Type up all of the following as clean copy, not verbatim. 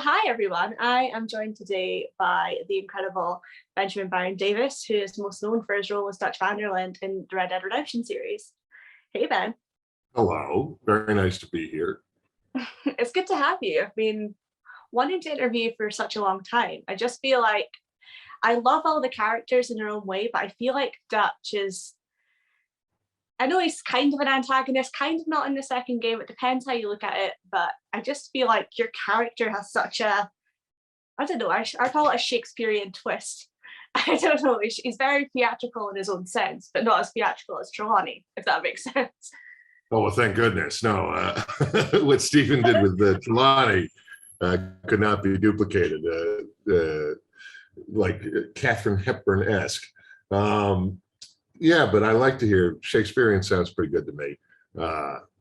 Hi everyone. I am joined today by the incredible Benjamin Byron Davis, who is most known for his role as Dutch Van Der Linde in the Red Dead Redemption series. Hey Ben. Hello, very nice to be here. It's good to have you. I've been wanting to interview you for such a long time. I just feel like I love all the characters in their own way, but I feel like Dutch is, I know he's kind of an antagonist, kind of not in the second game. It depends how you look at it, but I just feel like your character has such a, I don't know, I call it a Shakespearean twist. I don't know, he's very theatrical in his own sense, but not as theatrical as Trelawney, if that makes sense. Oh, well, thank goodness. No, what Stephen did with Trelawney could not be duplicated, like Katharine Hepburn-esque. Yeah, but I like to hear Shakespearean sounds pretty good to me.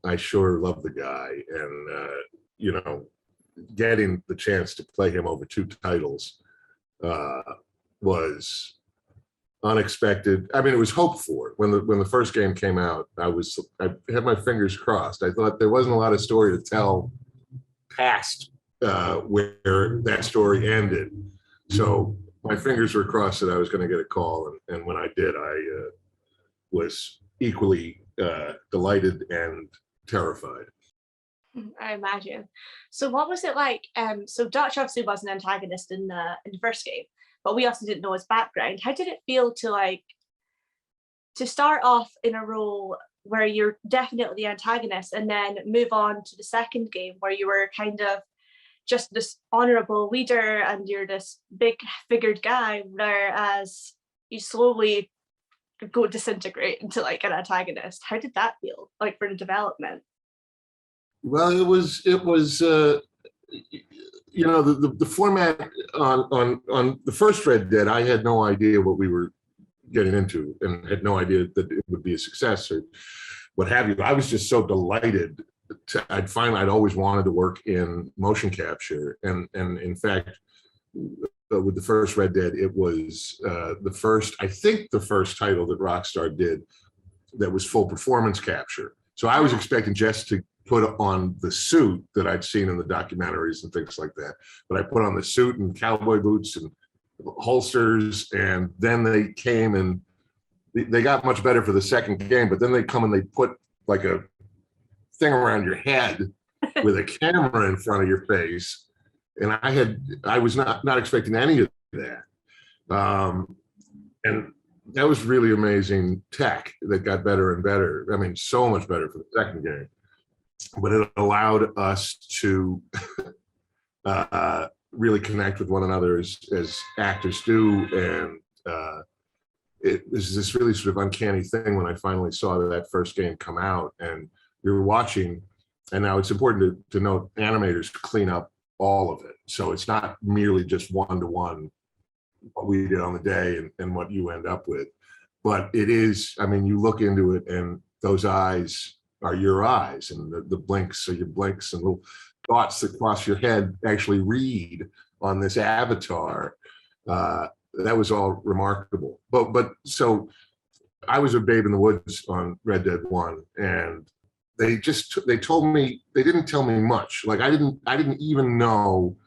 I sure love the guy, and getting the chance to play him over two titles was unexpected. I mean, it was hoped for. When the first game came out, I had my fingers crossed. I thought there wasn't a lot of story to tell past where that story ended, so my fingers were crossed that I was going to get a call, and when I did, I was equally delighted and terrified. I imagine. So what was it like? So Dutch obviously was an antagonist in the first game, but we also didn't know his background. How did it feel to start off in a role where you're definitely the antagonist and then move on to the second game where you were kind of just this honorable leader and you're this big figured guy, whereas you slowly go disintegrate into like an antagonist? How did that feel like for the development? Well, it was the format on the first Red Dead. I had no idea what we were getting into and had no idea that it would be a success or what have you. I was just so delighted. I'd always wanted to work in motion capture, and in fact, with the first Red Dead, it was the first title that Rockstar did that was full performance capture. So I was expecting just to put on the suit that I'd seen in the documentaries and things like that. But I put on the suit and cowboy boots and holsters, and then they came and they got much better for the second game, but then they come and they put like a thing around your head with a camera in front of your face. And I was not expecting any of that. And that was really amazing tech that got better and better. I mean, so much better for the second game. But it allowed us to really connect with one another as actors do. And it was this really sort of uncanny thing when I finally saw that first game come out and you're watching. And now it's important to note animators clean up all of it. So it's not merely just one-to-one what we did on the day and what you end up with. But it is, I mean, you look into it and those eyes are your eyes, and the blinks are your blinks, and little thoughts that cross your head actually read on this avatar. That was all remarkable. But so I was a babe in the woods on Red Dead 1, and they told me, they didn't tell me much. Like I didn't even know,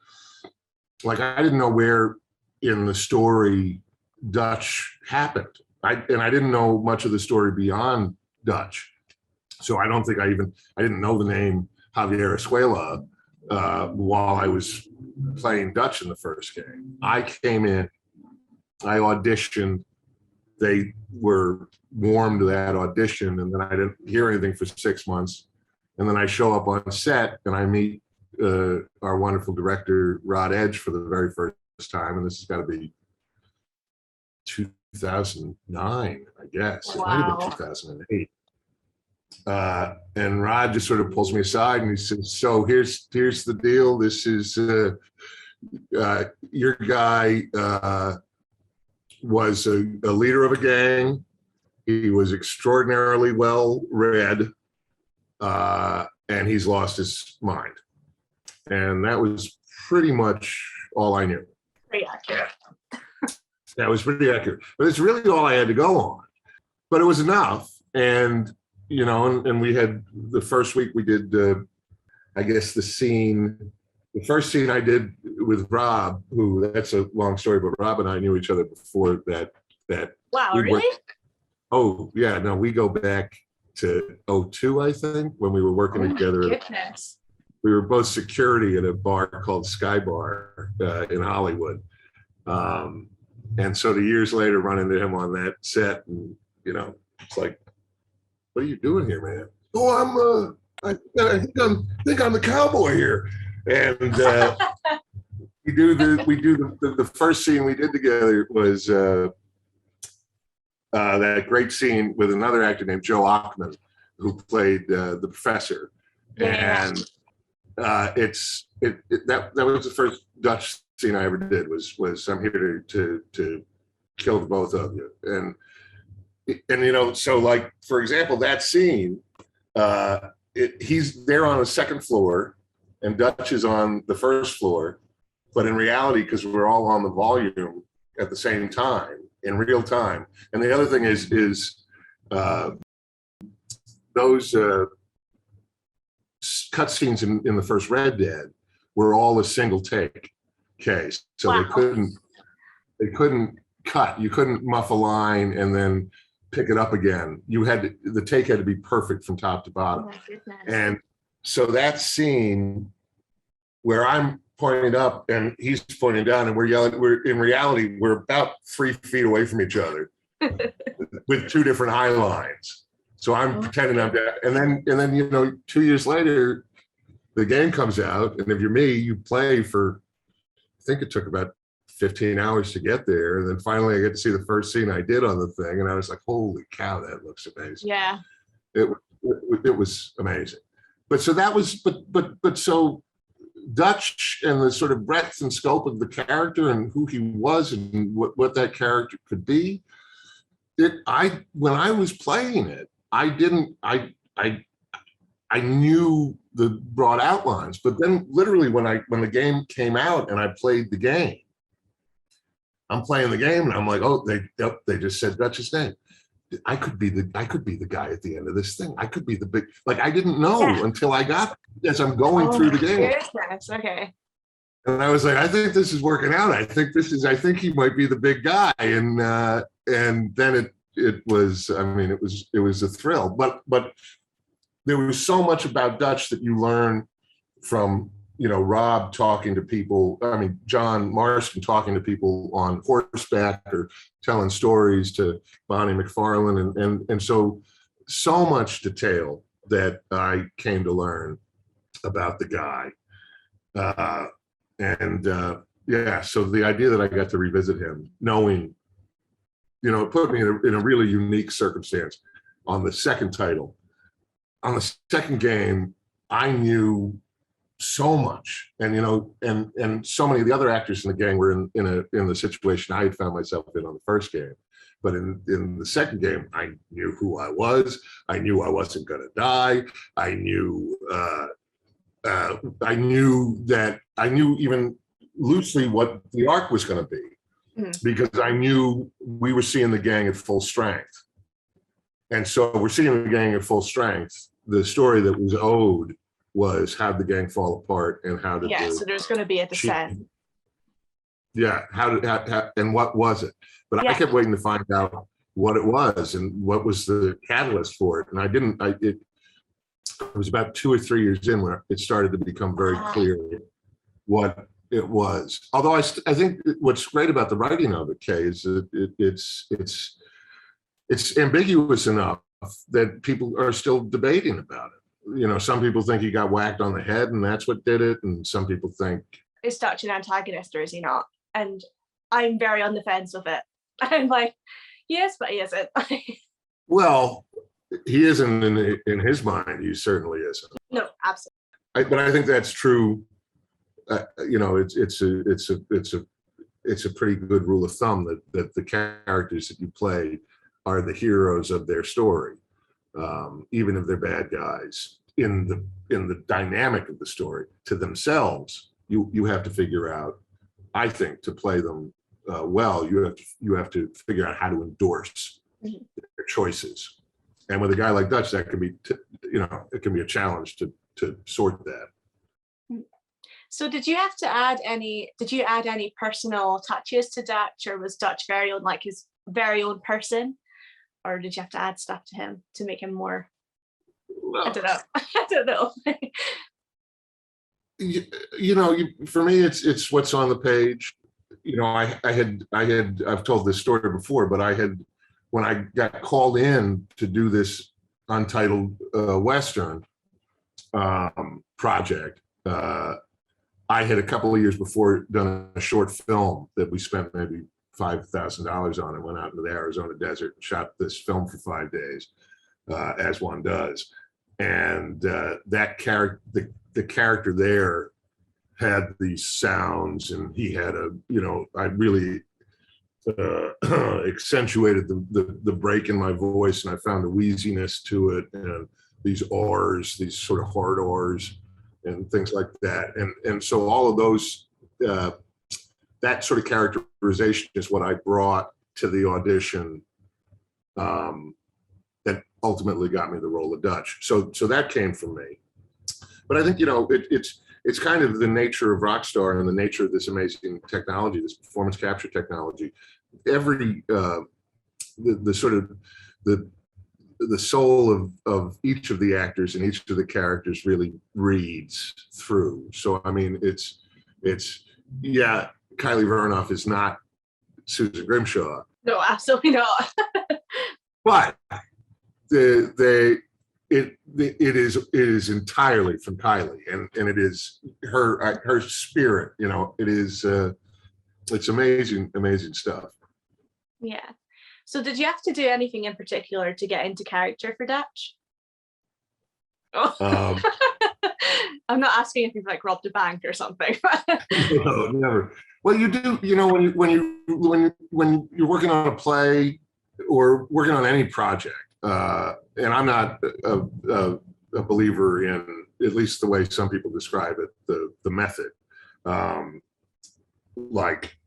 like I didn't know where in the story Dutch happened. I didn't know much of the story beyond Dutch. So I don't think I didn't know the name Javier Escuela while I was playing Dutch in the first game. I came in, I auditioned, they were warm to that audition, and then I didn't hear anything for 6 months. And then I show up on set and I meet our wonderful director, Rod Edge, for the very first time. And this has got to be 2009, I guess. Wow. It might have been 2008. And Rod just sort of pulls me aside and he says, so here's the deal. This is your guy was a leader of a gang. He was extraordinarily well read, and he's lost his mind. And that was pretty much all I knew. Pretty accurate. That was pretty accurate. But it's really all I had to go on. But it was enough. And and we had the first week we did, I guess the first scene I did with Rob, who, that's a long story, but Rob and I knew each other before that. Wow, we really? Oh yeah, no, we go back to '02, I think, when we were working together. Goodness. We were both security at a bar called Sky Bar in Hollywood. And so the years later, run into him on that set, and it's like, what are you doing here, man? Oh, I think I'm the cowboy here. And we do the first scene we did together was that great scene with another actor named Joe Achman, who played the professor. Yeah. And that was the first Dutch scene I ever did, was I'm here to kill the both of you. And so, like, for example, that scene, he's there on the second floor and Dutch is on the first floor, but in reality, because we're all on the volume at the same time, in real time. And the other thing is those cut scenes in the first Red Dead were all a single take case. So wow. they couldn't cut. You couldn't muff a line and then pick it up again. The take had to be perfect from top to bottom. Oh my goodness. And so that scene where I'm pointing up and he's pointing down and we're yelling, in reality, we're about 3 feet away from each other with 2 different high lines. So I'm pretending I'm dead. And then 2 years later, the game comes out, and if you're me, you play for, I think it took about 15 hours to get there. And then finally I get to see the first scene I did on the thing. And I was like, holy cow, that looks amazing. Yeah. It was amazing. But so that was, but so Dutch and the sort of breadth and scope of the character and who he was and what that character could be. When I was playing it, I knew the broad outlines, but then literally when the game came out and I played the game, I'm playing the game and I'm like, oh, they just said Dutch's name. I could be the guy at the end of this thing. I could be the big, like, I didn't know until I got, as I'm going through the game. Goodness. Okay. And I was like, I think this is working out. I think he might be the big guy. And then it was, I mean, it was a thrill, but there was so much about Dutch that you learn from, Rob talking to people. I mean, John Marston talking to people on horseback or telling stories to Bonnie McFarlane. And so much detail that I came to learn about the guy. So the idea that I got to revisit him, knowing, it put me in a really unique circumstance on the second title. On the second game, I knew so much, and and so many of the other actors in the gang were in the situation I had found myself in on the first game. But in the second game, I knew who I was. I knew I wasn't going to die. I knew even loosely what the arc was going to be, because I knew we were seeing the gang at full strength. And so we're seeing the gang at full strength. The story that was owed was how the gang fall apart and how did so there's going to be a descent. And what was it? But I kept waiting to find out what it was and what was the catalyst for it. And it was about 2 or 3 years in where it started to become very clear what it was. Although I think what's great about the writing of it, Kay, is that it's ambiguous enough that people are still debating about it. Some people think he got whacked on the head and that's what did it. And some people think, is Dutch an antagonist or is he not? And I'm very on the fence with it. I'm like, yes, but he isn't. Well, he isn't in his mind. He certainly isn't. No, absolutely. But I think that's true. It's a pretty good rule of thumb that the characters that you play are the heroes of their story. Even if they're bad guys, in the dynamic of the story, to themselves, you have to figure out, I think, to play them well, you have to figure out how to endorse their choices. And with a guy like Dutch, that can be, it can be a challenge to sort that. So did you have to add any, did you add any personal touches to Dutch, or was Dutch very own, like his very own person? Or did you have to add stuff to him to make him more, I don't know. I don't know. For me, it's what's on the page. I've told this story before, but when I got called in to do this untitled Western project, I had a couple of years before done a short film that we spent maybe $5,000 on, and went out into the Arizona desert and shot this film for 5 days, as one does. And that character, the character there had these sounds, and he had I really accentuated the break in my voice, and I found a wheeziness to it, and these R's, these sort of hard R's and things like that. And so all of those, that sort of characterization is what I brought to the audition, that ultimately got me the role of Dutch. So that came from me. But I think, it's kind of the nature of Rockstar and the nature of this amazing technology, this performance capture technology. Every, the sort of the soul of each of the actors and each of the characters really reads through. So, I mean, it's yeah, Kylie Vernoff is not Susan Grimshaw. No, absolutely not. But it is entirely from Kylie, and it is her spirit. It is it's amazing stuff. Yeah. So did you have to do anything in particular to get into character for Dutch? Oh. I'm not asking if you've like robbed a bank or something. No, never. Well, you do. When you're working on a play or working on any project, and I'm not a believer in, at least the way some people describe it, the method. Like,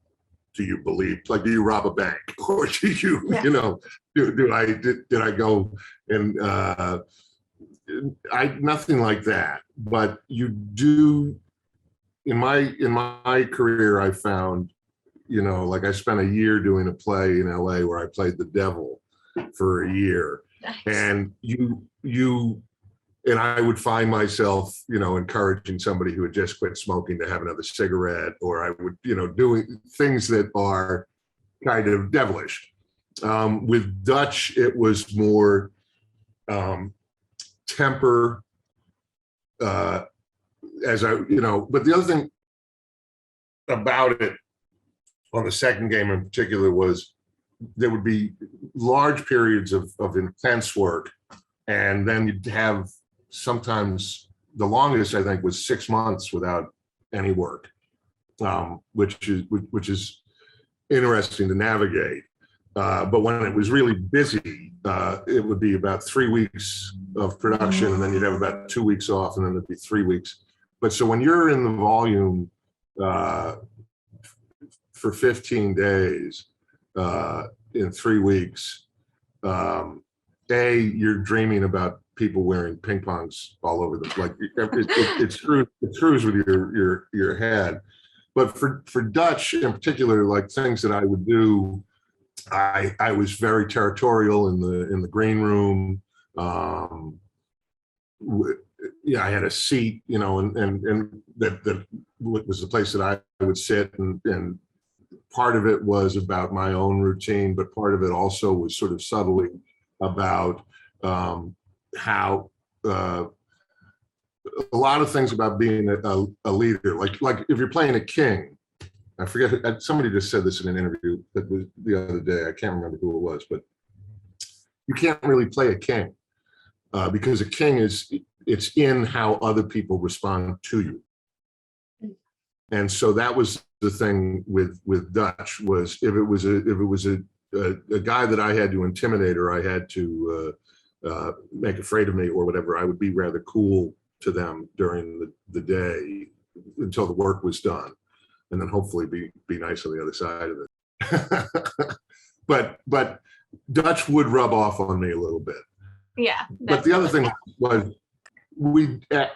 do you believe? Like, do you rob a bank, or do you, did I go and nothing like that. But you do. In my career, I found, like I spent a year doing a play in LA where I played the devil for a year. Nice. And and I would find myself, encouraging somebody who had just quit smoking to have another cigarette, or I would, doing things that are kind of devilish. With Dutch, it was more temper, but the other thing about it on the second game in particular was there would be large periods of intense work, and then you'd have sometimes the longest, I think, was 6 months without any work, which is interesting to navigate. But when it was really busy, it would be about 3 weeks of production, and then you'd have about 2 weeks off, and then it'd be 3 weeks. But so when you're in the volume for 15 days in 3 weeks, you're dreaming about people wearing ping pongs all over it screws with your head. But for Dutch in particular, like things that I would do, I was very territorial in the green room. I had a seat, and that was the place that I would sit, and part of it was about my own routine, but part of it also was sort of subtly about how a lot of things about being a leader, like if you're playing a king. I forget, somebody just said this in an interview that was the other day. I can't remember who it was, but you can't really play a king because a king it's in how other people respond to you. And so that was the thing with Dutch, was if it was a guy that I had to intimidate, or I had to make afraid of me or whatever, I would be rather cool to them during the day until the work was done, and then hopefully be nice on the other side of it. but Dutch would rub off on me a little bit. Yeah. But the other thing was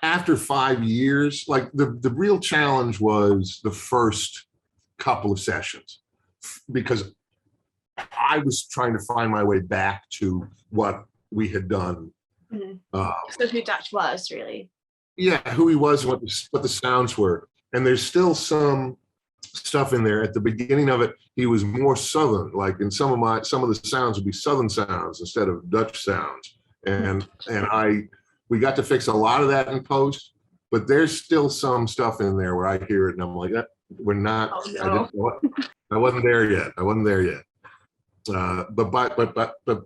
after 5 years, like the real challenge was the first couple of sessions, because I was trying to find my way back to what we had done. So who Dutch was, really. Yeah, who he was, what the sounds were. And there's still some stuff in there. At the beginning of it, he was more Southern, like in some of the sounds would be Southern sounds instead of Dutch sounds. And we got to fix a lot of that in post, but there's still some stuff in there where I hear it and I'm like, we're not, Oh, no. I wasn't there yet. But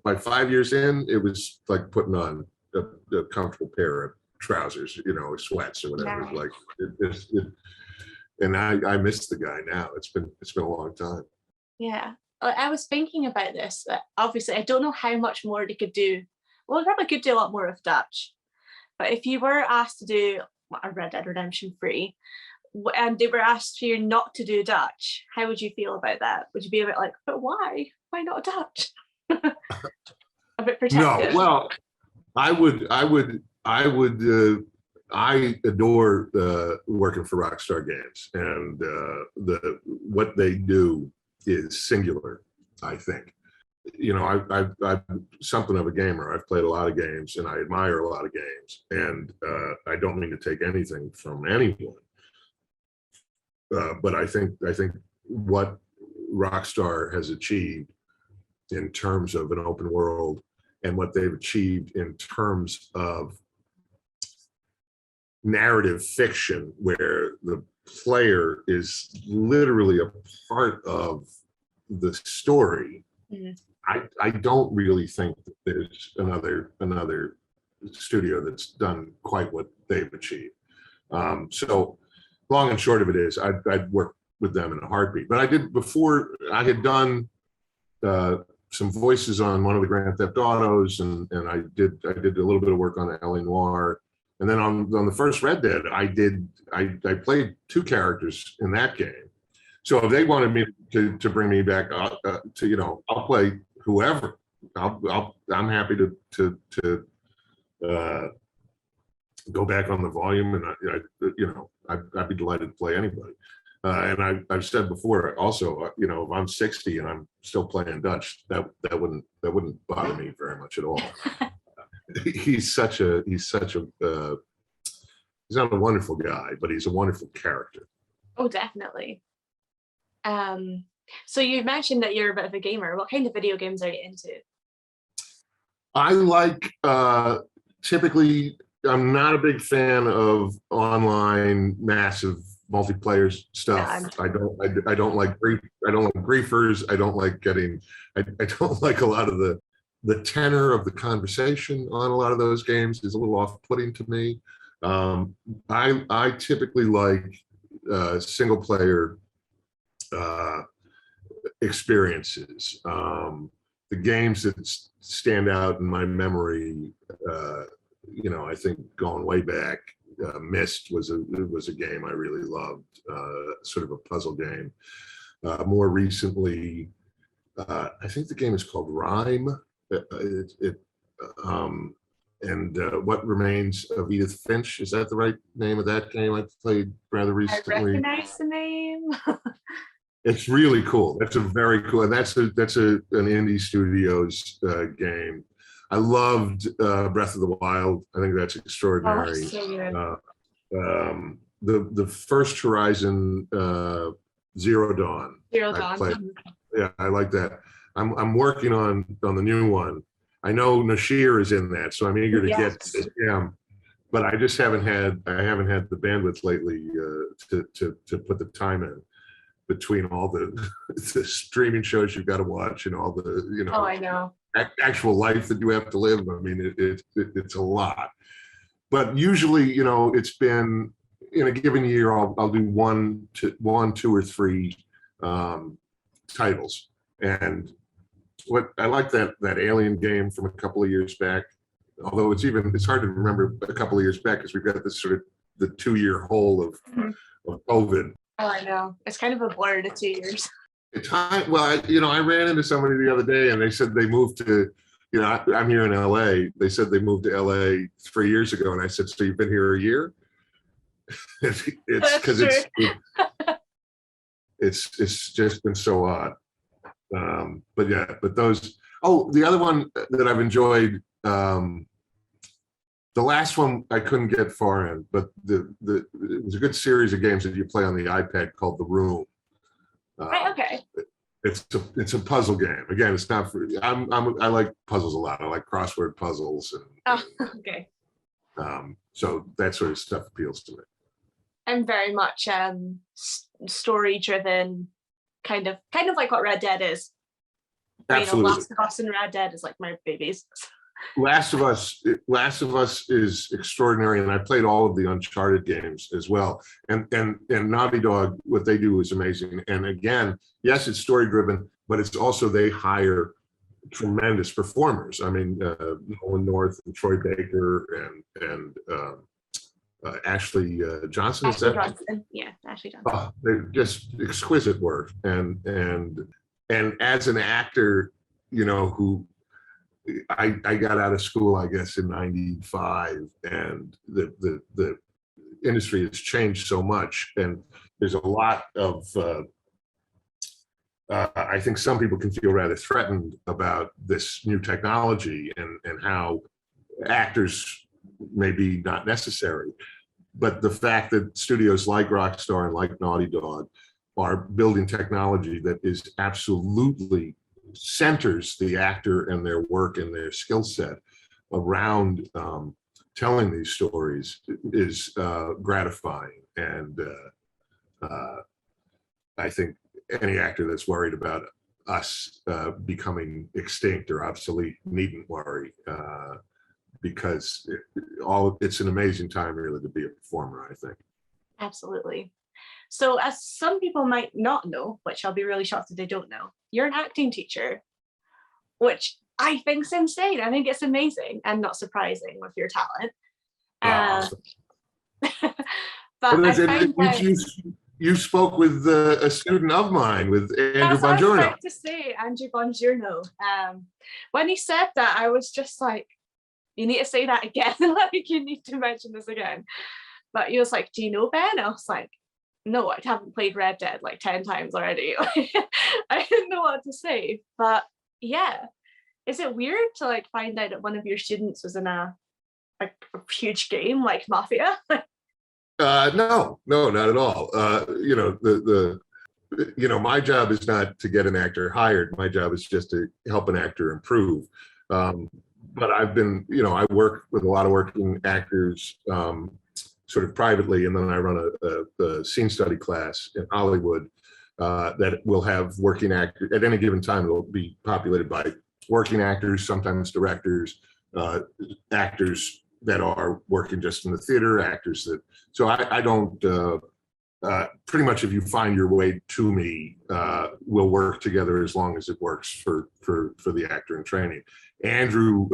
by 5 years in, it was like putting on a comfortable pair of trousers, or sweats or whatever. Yeah. Like and I miss the guy now. It's been a long time. Yeah. I was thinking about this. Obviously, I don't know how much more they could do. Well, they probably could do a lot more of Dutch. But if you were asked to do a Red Dead Redemption 3, and they were asked for you not to do Dutch, how would you feel about that? Would you be a bit like, but why? Why not Dutch? A bit protective. No, well, I adore working for Rockstar Games, and what they do is singular, I think. I'm something of a gamer. I've played a lot of games and I admire a lot of games, and I don't mean to take anything from anyone. But I think what Rockstar has achieved in terms of an open world, and what they've achieved in terms of narrative fiction, where the player is literally a part of the story. Mm-hmm. I don't really think that there's another studio that's done quite what they've achieved. So long and short of it is, I'd work with them in a heartbeat. But I did, before I had done some voices on one of the Grand Theft Autos, and I did a little bit of work on LA Noire, and then on the first Red Dead, I played 2 characters in that game. So if they wanted me to bring me back I'll play whoever. I'm happy to go back on the volume, and I'd be delighted to play anybody. And I've said before also, if I'm 60 and I'm still playing Dutch, that wouldn't bother me very much at all. He's not a wonderful guy, but he's a wonderful character. Oh, definitely. So you mentioned that you're a bit of a gamer. What kind of video games are you into? I like, typically, I'm not a big fan of online massive multiplayer stuff. Yeah, I don't like griefers. I don't like a lot of the tenor of the conversation on a lot of those games is a little off-putting to me. I typically like single player experiences. The games that stand out in my memory, I think going way back, Myst was a game I really loved, sort of a puzzle game. More recently, I think the game is called Rhyme. What Remains of Edith Finch, is that the right name of that game? I played rather recently. I recognize the name. It's really cool. That's a very cool, and that's an indie studios game. I loved Breath of the Wild. I think that's extraordinary. Oh, so the first Horizon, Zero Dawn. Yeah, I like that. I'm working on the new one. I know Nashir is in that, so I'm eager to get to him. But I just haven't had the bandwidth lately to put the time in between all the streaming shows you've got to watch and all the Oh, I know. Actual life that you have to live. I mean, it's a lot. But usually, it's been in a given year, I'll do one, 2 or 3 titles. And what I like that Alien game from a couple of years back, although it's hard to remember a couple of years back because we've got this sort of the 2-year hole of COVID. Oh, I know. It's kind of a blur to 2 years. Well, I ran into somebody the other day and they said they moved to, I'm here in LA. They said they moved to LA 3 years ago, and I said, "So you've been here a year?" It's because it's just been so odd. But yeah, but those. Oh, the other one that I've enjoyed. The last one I couldn't get far in, but it was a good series of games that you play on the iPad called The Room. Right. Okay. It's a puzzle game. Again, it's not for. I like puzzles a lot. I like crossword puzzles Okay. So that sort of stuff appeals to me. I'm very much story driven, kind of like what Red Dead is. Absolutely. Last of Us and Red Dead is like my babies. Last of Us is extraordinary, and I played all of the Uncharted games as well. And Naughty Dog, what they do is amazing. And again, yes, it's story driven, but it's also they hire tremendous performers. I mean, Nolan North and Troy Baker and Ashley Johnson. Ashley Johnson. Yeah, Ashley Johnson. They're just exquisite work. And as an actor, who I got out of school, I guess, in '95, and the industry has changed so much, and there's a lot of I think some people can feel rather threatened about this new technology and how actors may be not necessary. But the fact that studios like Rockstar and like Naughty Dog are building technology that is absolutely centers the actor and their work and their skill set around telling these stories is gratifying. And I think any actor that's worried about us becoming extinct or obsolete needn't worry, because it's an amazing time really to be a performer, I think. Absolutely. So as some people might not know, which I'll be really shocked if they don't know, you're an acting teacher, which I think's insane. I think it's amazing and not surprising with your talent. Awesome. But I find you spoke with a student of mine, with Andrew Bongiorno. I was about to say, Andrew Bongiorno. When he said that, I was just like, you need to say that again. Like, you need to mention this again. But he was like, do you know Ben? I was like, no, I haven't played Red Dead like 10 times already. I didn't know what to say. But yeah, is it weird to like find out that one of your students was in a huge game like Mafia? No, not at all. My job is not to get an actor hired. My job is just to help an actor improve. But I've been, I work with a lot of working actors, sort of privately, and then I run a scene study class in Hollywood that will have working actors at any given time. It will be populated by working actors, sometimes directors, actors that are working just in the theater, actors that. So I don't. Pretty much, if you find your way to me, we'll work together as long as it works for the actor in training. Andrew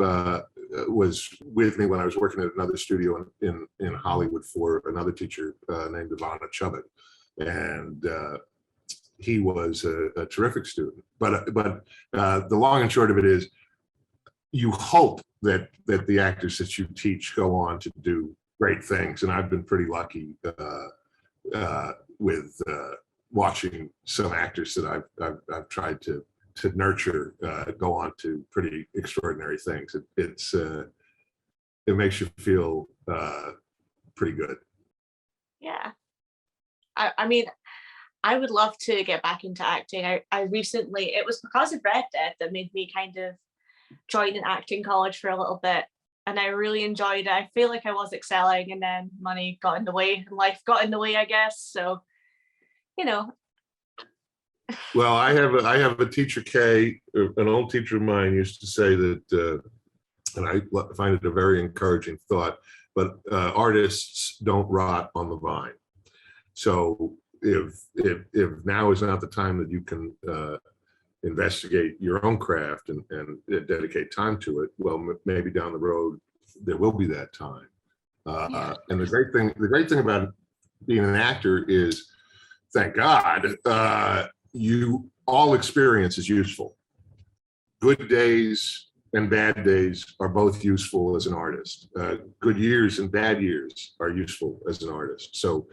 was with me when I was working at another studio in Hollywood for another teacher named Ivana Chubbett, and he was a terrific student. But the long and short of it is, you hope that the actors that you teach go on to do great things, and I've been pretty lucky with watching some actors that I've tried to nurture go on to pretty extraordinary things. It makes you feel pretty good. Yeah. I mean, I would love to get back into acting. I recently, it was because of Red Dead that made me kind of join an acting college for a little bit. And I really enjoyed it. I feel like I was excelling, and then money got in the way, and life got in the way, I guess. So, Well, I have a teacher, Kay, an old teacher of mine used to say that, and I find it a very encouraging thought, but artists don't rot on the vine. So if now is not the time that you can investigate your own craft and dedicate time to it, well, maybe down the road there will be that time. And the great thing about being an actor is, thank God, all experience is useful. Good days, and bad days are both useful as an artist. Good years and bad years are useful as an artist. So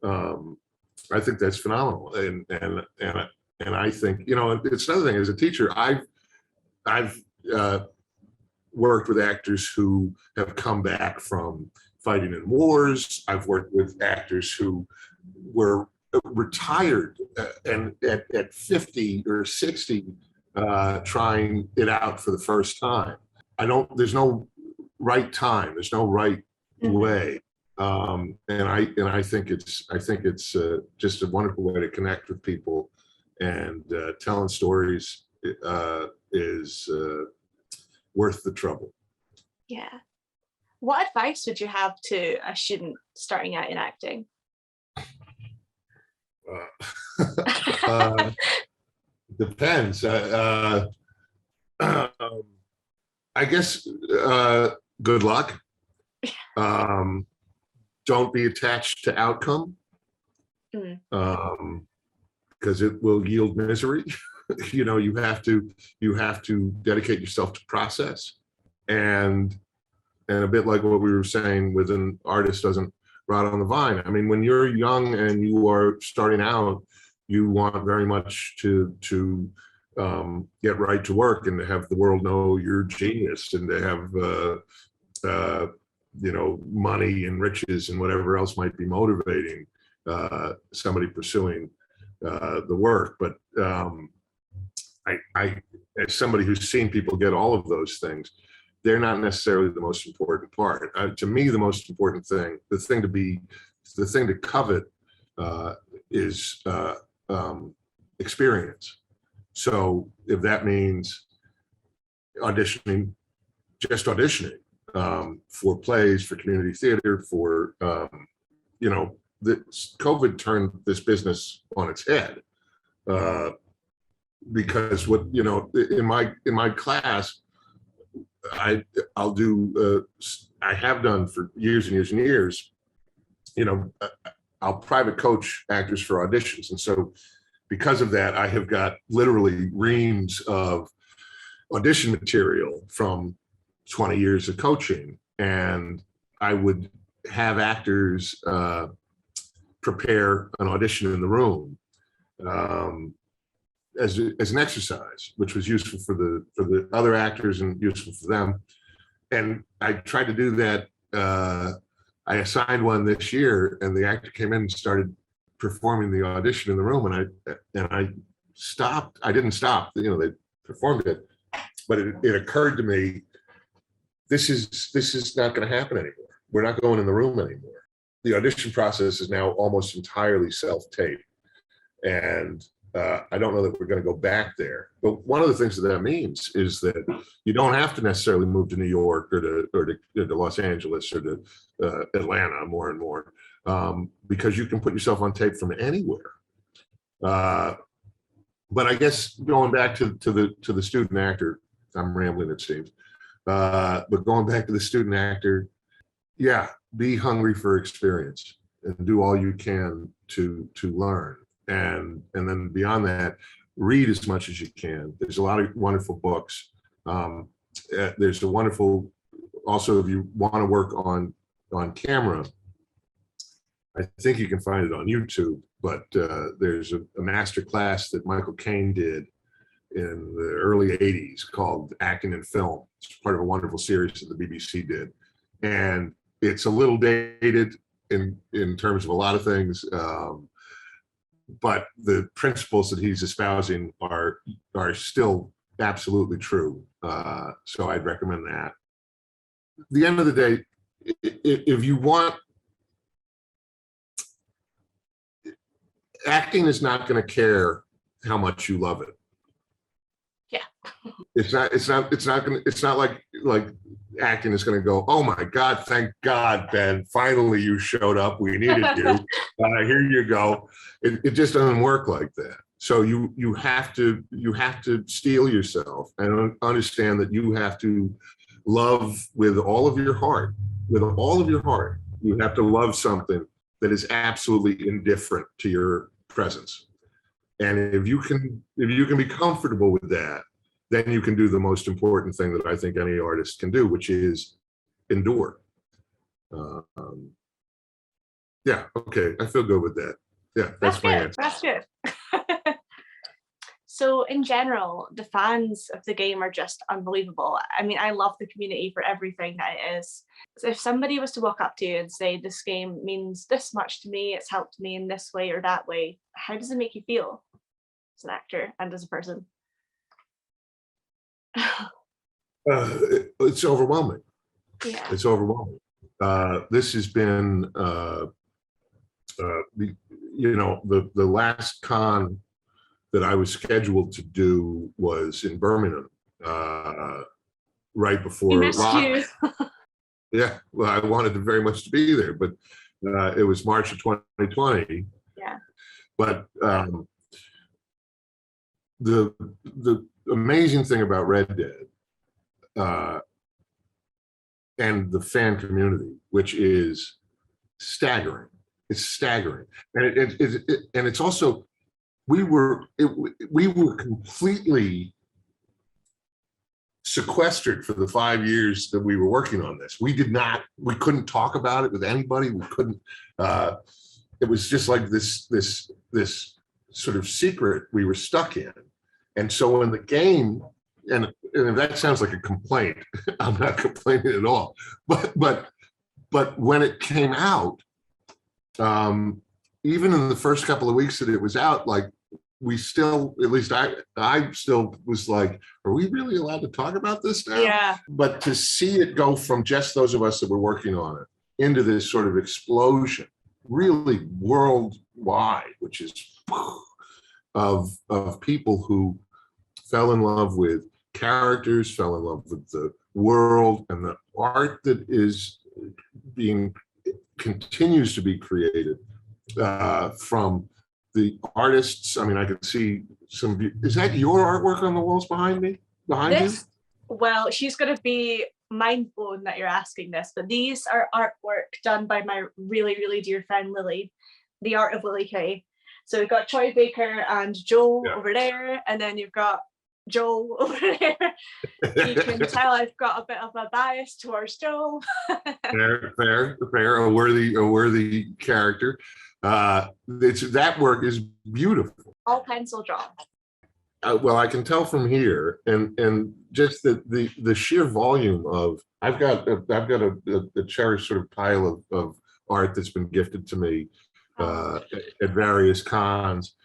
I think that's phenomenal. And I think, you know, it's another thing. As a teacher, I've worked with actors who have come back from fighting in wars. I've worked with actors who were retired and at 50 or 60 trying it out for the first time. There's no right time, there's no right way. And I think it's just a wonderful way to connect with people, and telling stories is worth the trouble. Yeah. What advice would you have to a student starting out in acting? Depends. I guess good luck. Don't be attached to outcome, because it will yield misery. You know, you have to dedicate yourself to process, and a bit like what we were saying, with an artist doesn't rot on the vine. I mean, when you're young and you are starting out, you want very much to get right to work and to have the world know you're genius, and to have you know, money and riches and whatever else might be motivating somebody pursuing the work. But I, as somebody who's seen people get all of those things, they're not necessarily the most important part. To me, the most important thing, the thing to covet, is experience. So if that means auditioning, just auditioning for plays, for community theater, for you know, COVID turned this business on its head, because what, you know, in my class, I'll do I have done for years and years and years, you know, I'll private coach actors for auditions, and so because of that, I have got literally reams of audition material from 20 years of coaching, and I would have actors prepare an audition in the room as an exercise, which was useful for the other actors and useful for them. And I tried to do that. I assigned one this year, and the actor came in and started performing the audition in the room, and I stopped. I didn't stop. You know, they performed it, but it occurred to me, this is not going to happen anymore. We're not going in the room anymore. The audition process is now almost entirely self-tape, and I don't know that we're going to go back there. But one of the things that means is that you don't have to necessarily move to New York or to Los Angeles or to Atlanta more and more, because you can put yourself on tape from anywhere. But I guess going back to the student actor, I'm rambling, it seems. But going back to the student actor, yeah, be hungry for experience and do all you can to learn. And then beyond that, read as much as you can. There's a lot of wonderful books. There's a wonderful, also, if you want to work on camera, I think you can find it on YouTube, but there's a master class that Michael Caine did in the early 80s called Acting in Film. It's part of a wonderful series that the BBC did. And it's a little dated in terms of a lot of things, but the principles that he's espousing are still absolutely true. So I'd recommend that. At the end of the day, if you want, acting is not going to care how much you love it. Yeah. It's not like acting is going to go, oh my God, thank God, Ben, finally you showed up. We needed you. Here you go. It just doesn't work like that. So you have to steel yourself and understand that you have to love with all of your heart. With all of your heart, you have to love something that is absolutely indifferent to your presence. And if you can be comfortable with that, then you can do the most important thing that I think any artist can do, which is endure. Yeah, okay, I feel good with that. Yeah, that's my answer. That's good. So in general, the fans of the game are just unbelievable. I mean, I love the community for everything that it is. So if somebody was to walk up to you and say, this game means this much to me, it's helped me in this way or that way, how does it make you feel as an actor and as a person? It's overwhelming. Yeah. It's overwhelming. This has been, the last con that I was scheduled to do was in Birmingham, right before lockdown. Yeah, well, I wanted very much to be there, but it was March of 2020. Yeah. But the amazing thing about Red Dead and the fan community, which is staggering. It's staggering, and and it's also we were completely sequestered for the 5 years that we were working on this. We couldn't talk about it with anybody. We couldn't. It was just like this sort of secret we were stuck in. And so in the game, and that sounds like a complaint. I'm not complaining at all. But when it came out, even in the first couple of weeks that it was out, like we still, at least I still was like, are we really allowed to talk about this now? Yeah. But to see it go from just those of us that were working on it into this sort of explosion, really worldwide, which is of people who fell in love with characters, fell in love with the world and the art that is continues to be created from the artists. I mean, I could see some. Is that your artwork on the walls behind me? You? Well, she's going to be mind blown that you're asking this, but these are artwork done by my really, really dear friend Lily, the art of Lily Kay. So we've got Troy Baker and Joel over there, and then you've got Joel over there. You can tell I've got a bit of a bias towards Joel. fair, a worthy character. That work is beautiful. All pencil drawn. Well, I can tell from here, and just the sheer volume of I've got a cherished sort of pile of art that's been gifted to me at various cons.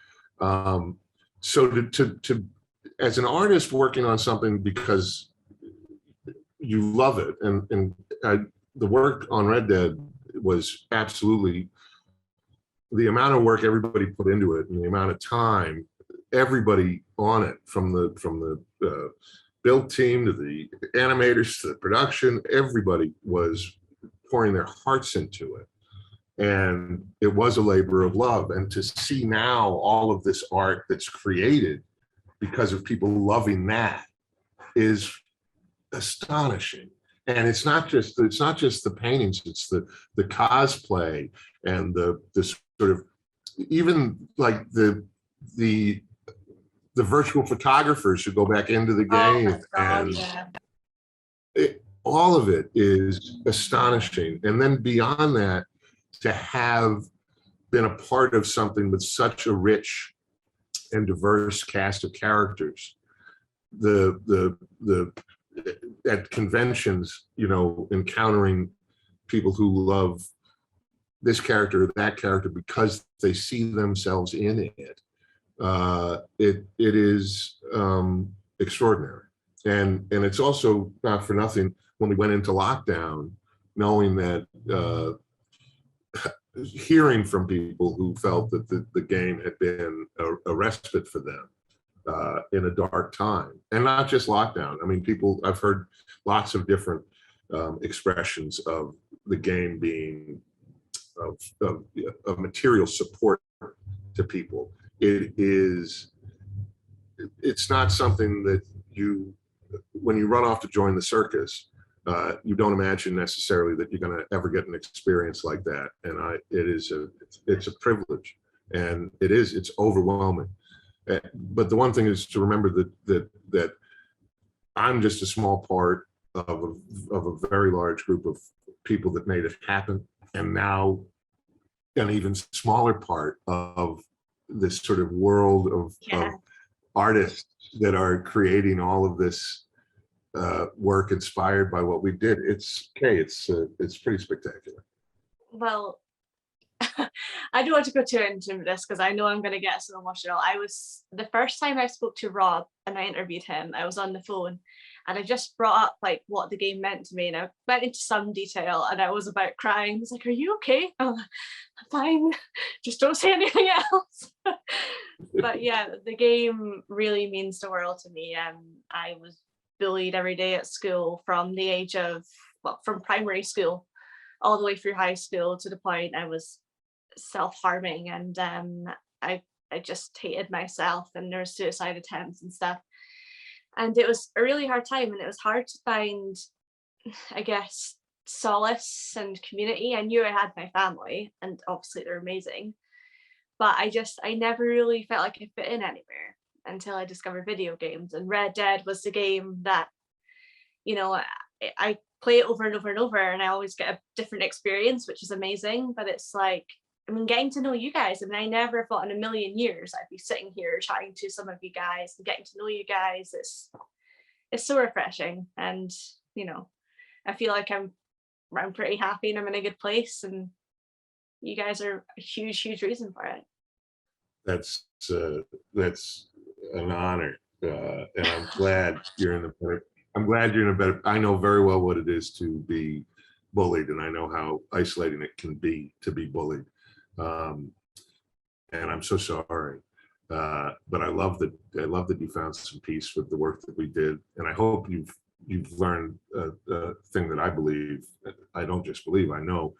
So to as an artist working on something because you love it, and the work on Red Dead was absolutely the amount of work everybody put into it and the amount of time everybody on it, from the build team to the animators to the production, everybody was pouring their hearts into it. And it was a labor of love. And to see now all of this art that's created because of people loving that is astonishing. And it's not just the paintings, it's the cosplay and the sort of, even like the virtual photographers who go back into the game. All of it is astonishing. And then beyond that, to have been a part of something with such a rich and diverse cast of characters, at conventions, encountering people who love this character or that character because they see themselves in it, it is extraordinary. And it's also not for nothing when we went into lockdown, knowing that hearing from people who felt that the game had been a respite for them in a dark time, and not just lockdown. I mean, I've heard lots of different expressions of the game being of material support to people. It's not something that when you run off to join the circus, you don't imagine necessarily that you're going to ever get an experience like that. And it's a privilege, and it's overwhelming. But the one thing is to remember that I'm just a small part of a very large group of people that made it happen, and now an even smaller part of this sort of world of artists that are creating all of this work inspired by what we did. It's pretty spectacular. Well, I don't want to go too into this because I know I'm going to get so emotional. The first time I spoke to Rob and I interviewed him, I was on the phone and I just brought up like what the game meant to me, and I went into some detail and I was about crying. I was like, "Are you okay?" "Oh, I'm fine. Just don't say anything else." But yeah, the game really means the world to me. I was bullied every day at school from the age of, from primary school all the way through high school, to the point I was self-harming, and I just hated myself, and there were suicide attempts and stuff. And it was a really hard time, and it was hard to find, I guess, solace and community. I knew I had my family, and obviously they're amazing, but I never really felt like I fit in anywhere until I discovered video games. And Red Dead was the game that, you know, I play it over and over and over, and I always get a different experience, which is amazing. But it's like, I mean, getting to know you guys, I mean, I never thought in a million years I'd be sitting here chatting to some of you guys and getting to know you guys. It's so refreshing, and you know, I feel like I'm pretty happy and I'm in a good place, and you guys are a huge reason for it. That's an honor, and I'm glad you're in a better. I know very well what it is to be bullied, and I know how isolating it can be to be bullied. And I'm so sorry, but I love that you found some peace with the work that we did, and I hope you've learned a thing that I believe. I don't just believe. I know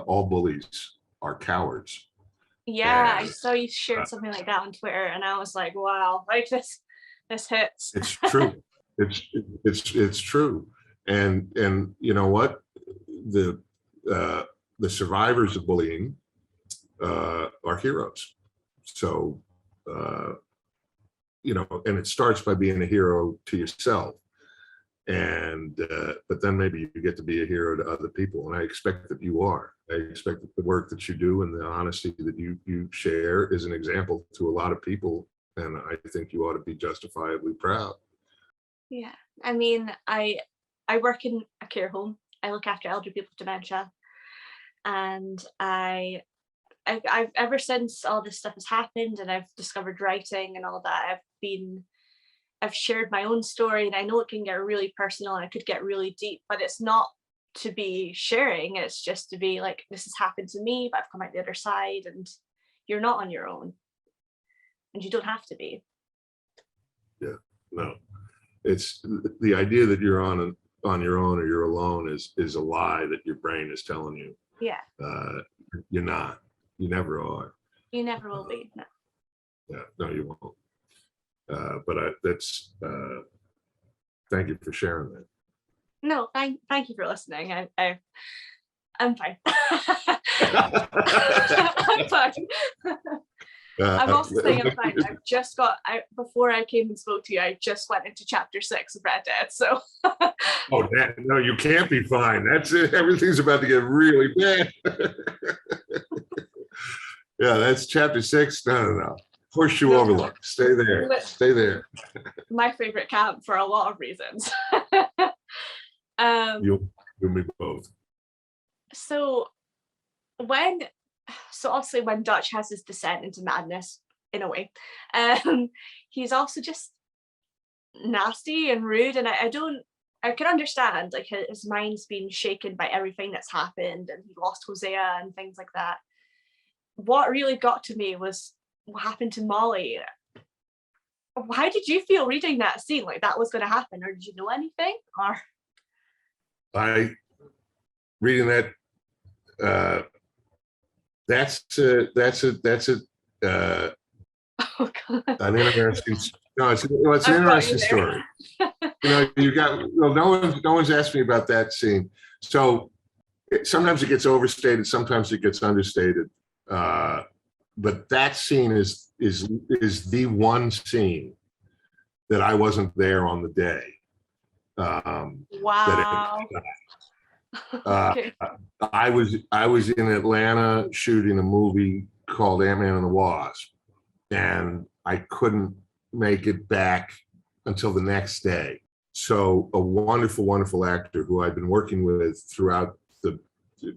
all bullies are cowards. Yeah, I saw you shared something like that on Twitter, and I was like, wow, like this hits. It's true. It's true. And you know what? The survivors of bullying are heroes. So you know, and it starts by being a hero to yourself. And but then maybe you get to be a hero to other people, and I expect that you are. I expect that the work that you do and the honesty that you share is an example to a lot of people, and I think you ought to be justifiably proud. Yeah, I mean, I work in a care home. I look after elderly people with dementia, and I've ever since all this stuff has happened and I've discovered writing and all that, I've shared my own story, and I know it can get really personal and it could get really deep, but it's not to be sharing, it's just to be like, this has happened to me, but I've come out the other side, and you're not on your own, and you don't have to be. Yeah, no, it's the idea that you're on your own or you're alone is a lie that your brain is telling you. Yeah. You're not. You never are. You never will be. No. Yeah, no, you won't. But that's thank you for sharing that. No, thank you for listening. I'm fine. I'm fine. I'm also saying I'm fine. I've just before I came and spoke to you, I just went into chapter 6 of Red Dead. So oh no, you can't be fine. That's it. Everything's about to get really bad. Yeah, that's chapter 6. No. Horseshoe Overlook. Stay there. Stay there. My favorite camp for a lot of reasons. You and me both. So obviously when Dutch has his descent into madness, in a way, he's also just nasty and rude, and I can understand, like, his mind's been shaken by everything that's happened, and he lost Hosea and things like that. What really got to me was what happened to Molly. How did you feel reading that scene, like that was going to happen, or did you know anything? Or reading that, that's oh God. an interesting. No, it's an interesting story. You know, no one's asked me about that scene. So sometimes it gets overstated, sometimes it gets understated. But that scene is the one scene that I wasn't there on the day. Wow. Okay. I was in Atlanta shooting a movie called Ant-Man and the Wasp, and I couldn't make it back until the next day. So a wonderful, wonderful actor who I've been working with throughout the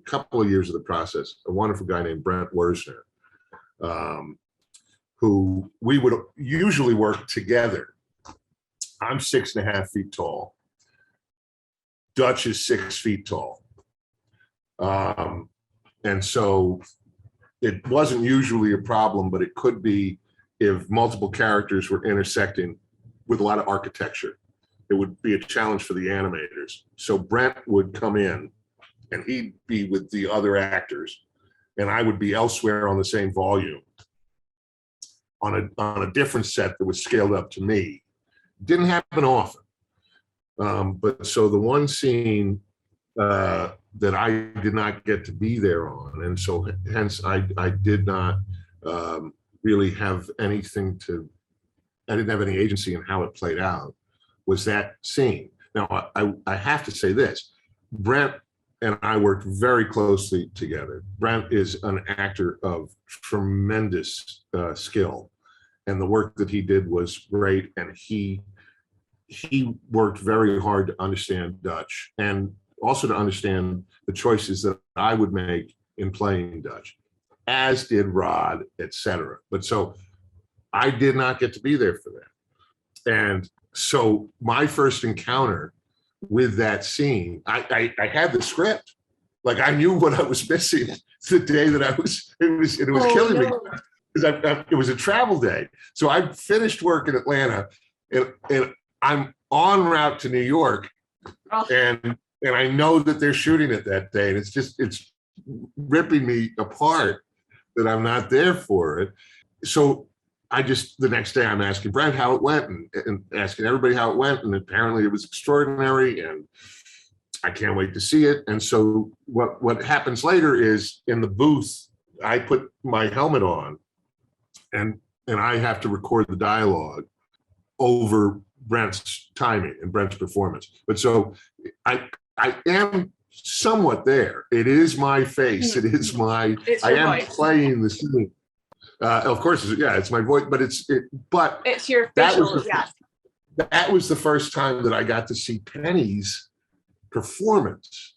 couple of years of the process, a wonderful guy named Brent Wersner, who we would usually work together. I'm 6.5 feet tall. Dutch is 6 feet tall. And so it wasn't usually a problem, but it could be if multiple characters were intersecting with a lot of architecture. It would be a challenge for the animators. So Brent would come in and he'd be with the other actors, and I would be elsewhere on the same volume on a different set that was scaled up to me. Didn't happen often. But so the one scene that I did not get to be there on, and so hence I did not really have anything to, I didn't have any agency in how it played out, was that scene. Now I have to say this, Brent and I worked very closely together. Brent is an actor of tremendous skill, and the work that he did was great, and he worked very hard to understand Dutch and also to understand the choices that I would make in playing Dutch, as did Rod, etc. But so I did not get to be there for that. And so my first encounter with that scene, I had the script. Like I knew what I was missing the day that it was killing me. Because it was a travel day. So I finished work in Atlanta, and I'm en route to New York, and I know that they're shooting it that day, and it's ripping me apart that I'm not there for it. So the next day I'm asking Brent how it went, and asking everybody how it went, and apparently it was extraordinary, and I can't wait to see it. And so what happens later is, in the booth, I put my helmet on, and I have to record the dialogue over Brent's timing and Brent's performance. But so I am somewhat there. It is my face. It is I am voice. Playing the scene. Of course, it's my voice, but it's your facial. That was the first time that I got to see Penny's performance,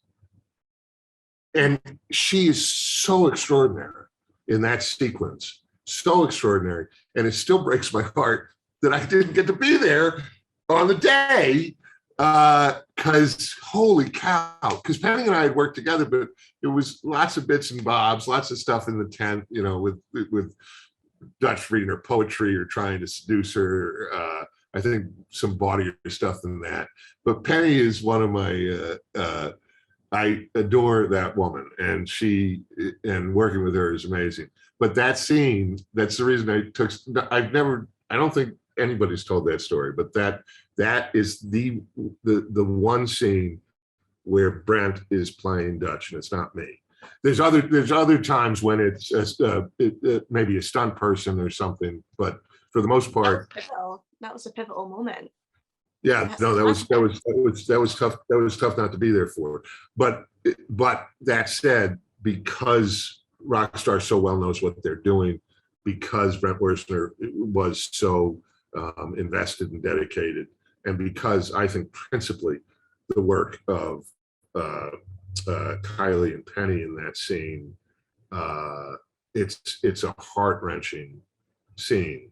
and she is so extraordinary in that sequence. So extraordinary, and it still breaks my heart that I didn't get to be there on the day, because holy cow, because Penny and I had worked together, but it was lots of bits and bobs, lots of stuff in the tent, with Dutch reading her poetry or trying to seduce her. I think some bawdier stuff than that. But Penny is one of my, I adore that woman, and working with her is amazing. But that scene, that's the reason I don't think anybody's told that story, but that is the one scene where Brent is playing Dutch, and it's not me. There's other times when it's maybe a stunt person or something, but for the most part, that was a pivotal moment. Yeah, no, that was tough. That was tough not to be there for. But that said, because Rockstar so well knows what they're doing, because Brent Wersner was so invested and dedicated, and because I think principally the work of Kylie and Penny in that scene, it's a heart-wrenching scene.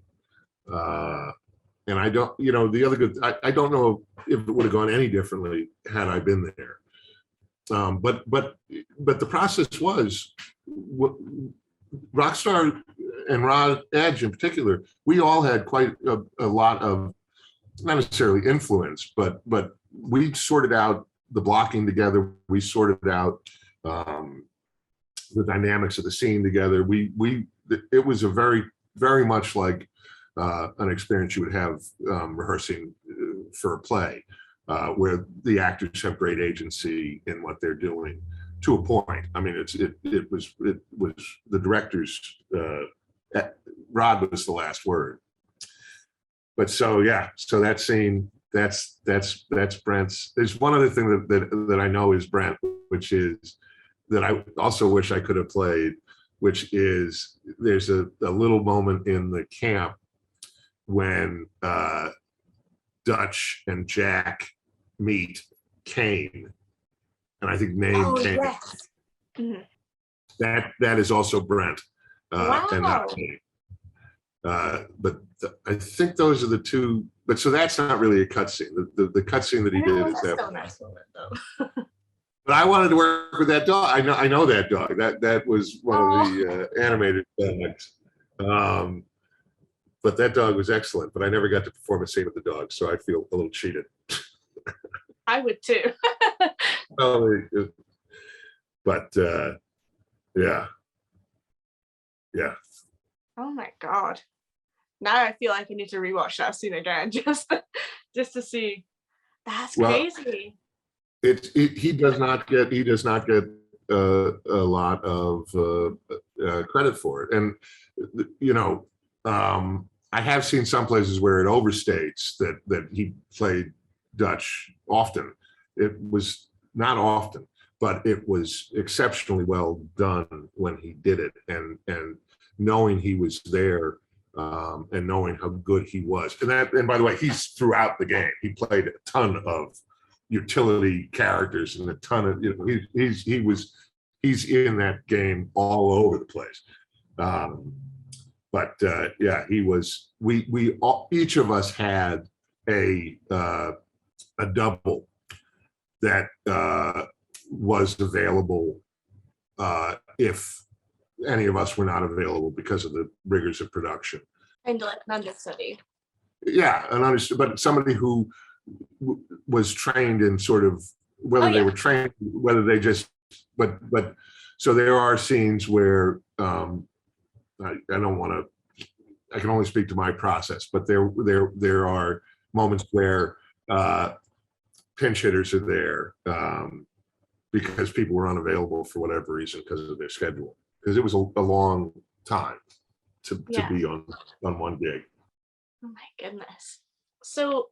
And I don't, the other good, I don't know if it would have gone any differently had I been there. But the process was, Rockstar and Rod Edge in particular, we all had quite a lot of, not necessarily influence, but we sorted out the blocking together. We sorted out the dynamics of the scene together. It was a very, very much like an experience you would have rehearsing for a play, where the actors have great agency in what they're doing to a point. I mean, it was the director's, Rod was the last word. But so that scene, that's Brent's. There's one other thing that I know is Brent, which is that I also wish I could have played, which is there's a little moment in the camp when Dutch and Jack meet Kane, and I think name Kane. Yes. Mm-hmm. That is also Brent, Wow. and not Kane. But I think those are the two. But so that's not really a cutscene. The cutscene that he did is that. Still a nice moment, though. But I wanted to work with that dog. I know that dog. That was one of the animated dogs. But that dog was excellent. But I never got to perform a scene with the dog, so I feel a little cheated. I would too. But yeah. Oh my God. Now I feel like I need to rewatch that scene again just to see. That's crazy. He does not get a lot of credit for it, and I have seen some places where it overstates that he played Dutch often. It was not often, but it was exceptionally well done when he did it, and knowing he was there. And knowing how good he was, and by the way, he's throughout the game. He played a ton of utility characters and a ton of he's in that game all over the place. But yeah, he was. We all, each of us had a double that was available if any of us were not available because of the rigors of production. Kind of like an understudy. Yeah, an understudy, but somebody who was trained in sort of whether they were trained, whether they just, but so there are scenes where I don't want to. I can only speak to my process, but there are moments where pinch hitters are there because people were unavailable for whatever reason because of their schedule. Because it was a long time to be on one gig. Oh my goodness. So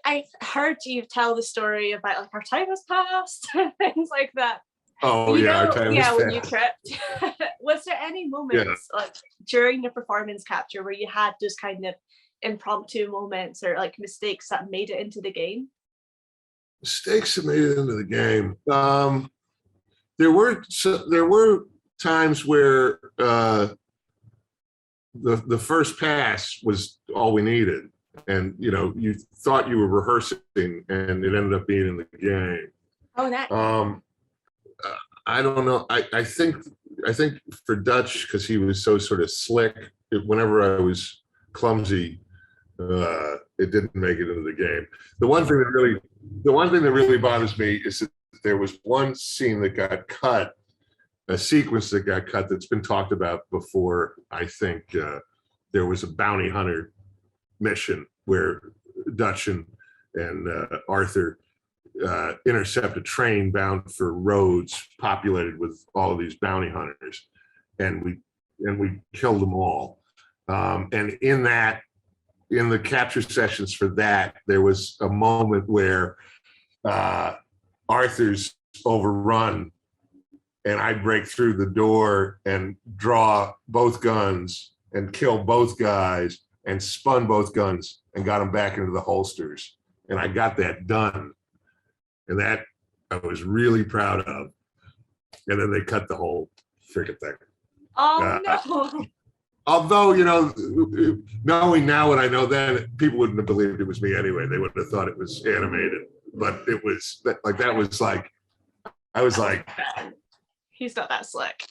I heard you tell the story about like our time has passed and things like that. Oh our time has passed. When you tripped. Was there any moments like during the performance capture where you had those kind of impromptu moments or like mistakes that made it into the game? Mistakes that made it into the game. There were times where the first pass was all we needed, and you thought you were rehearsing, and it ended up being in the game. Oh, nice. I don't know. I think for Dutch, because he was so sort of slick, whenever I was clumsy, it didn't make it into the game. The one thing that really bothers me is that there was one scene that got cut. A sequence that got cut that's been talked about before. I think there was a bounty hunter mission where Dutch and Arthur intercept a train bound for Rhodes, populated with all of these bounty hunters, and we killed them all. And in the capture sessions for that, there was a moment where Arthur's overrun. And I'd break through the door and draw both guns and kill both guys and spun both guns and got them back into the holsters. And I got that done. And that I was really proud of. And then they cut the whole freaking thing. Oh, no. Although, knowing now what I know then, people wouldn't have believed it was me anyway. They would have thought it was animated. But it was I was like, he's not that slick.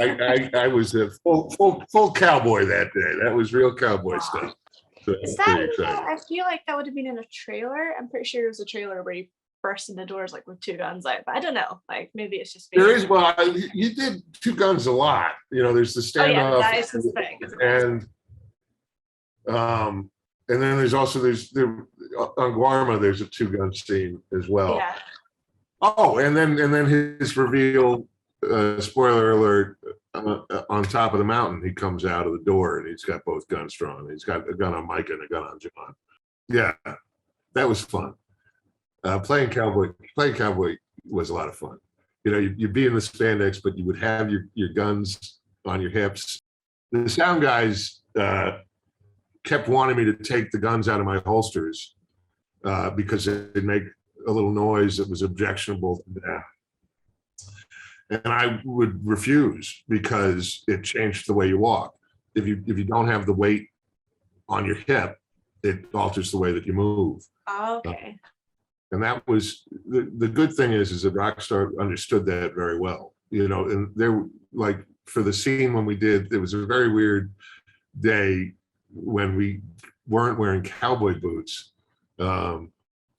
I was a full cowboy that day. That was real cowboy stuff. So is that I feel like that would have been in a trailer. I'm pretty sure it was a trailer where you burst in the doors like with two guns out, but I don't know. Like maybe it's just there is. Well, you did two guns a lot. There's the standoff, that is his thing, and then there's also on Guarma. There's a 2-gun scene as well. Yeah. Oh, and then his reveal. Spoiler alert, on top of the mountain, he comes out of the door and he's got both guns drawn. He's got a gun on Micah and a gun on John. Yeah. that was fun. Playing cowboy was a lot of fun. You know, you'd be in the spandex, but you would have your guns on your hips. The sound guys kept wanting me to take the guns out of my holsters because it'd make a little noise that was objectionable to them. And I would refuse because it changed the way you walk. If you don't have the weight on your hip, it alters the way that you move. Okay. And that was the good thing is that Rockstar understood that very well. You know, and there, like for the scene when we did, it was a very weird day when we weren't wearing cowboy boots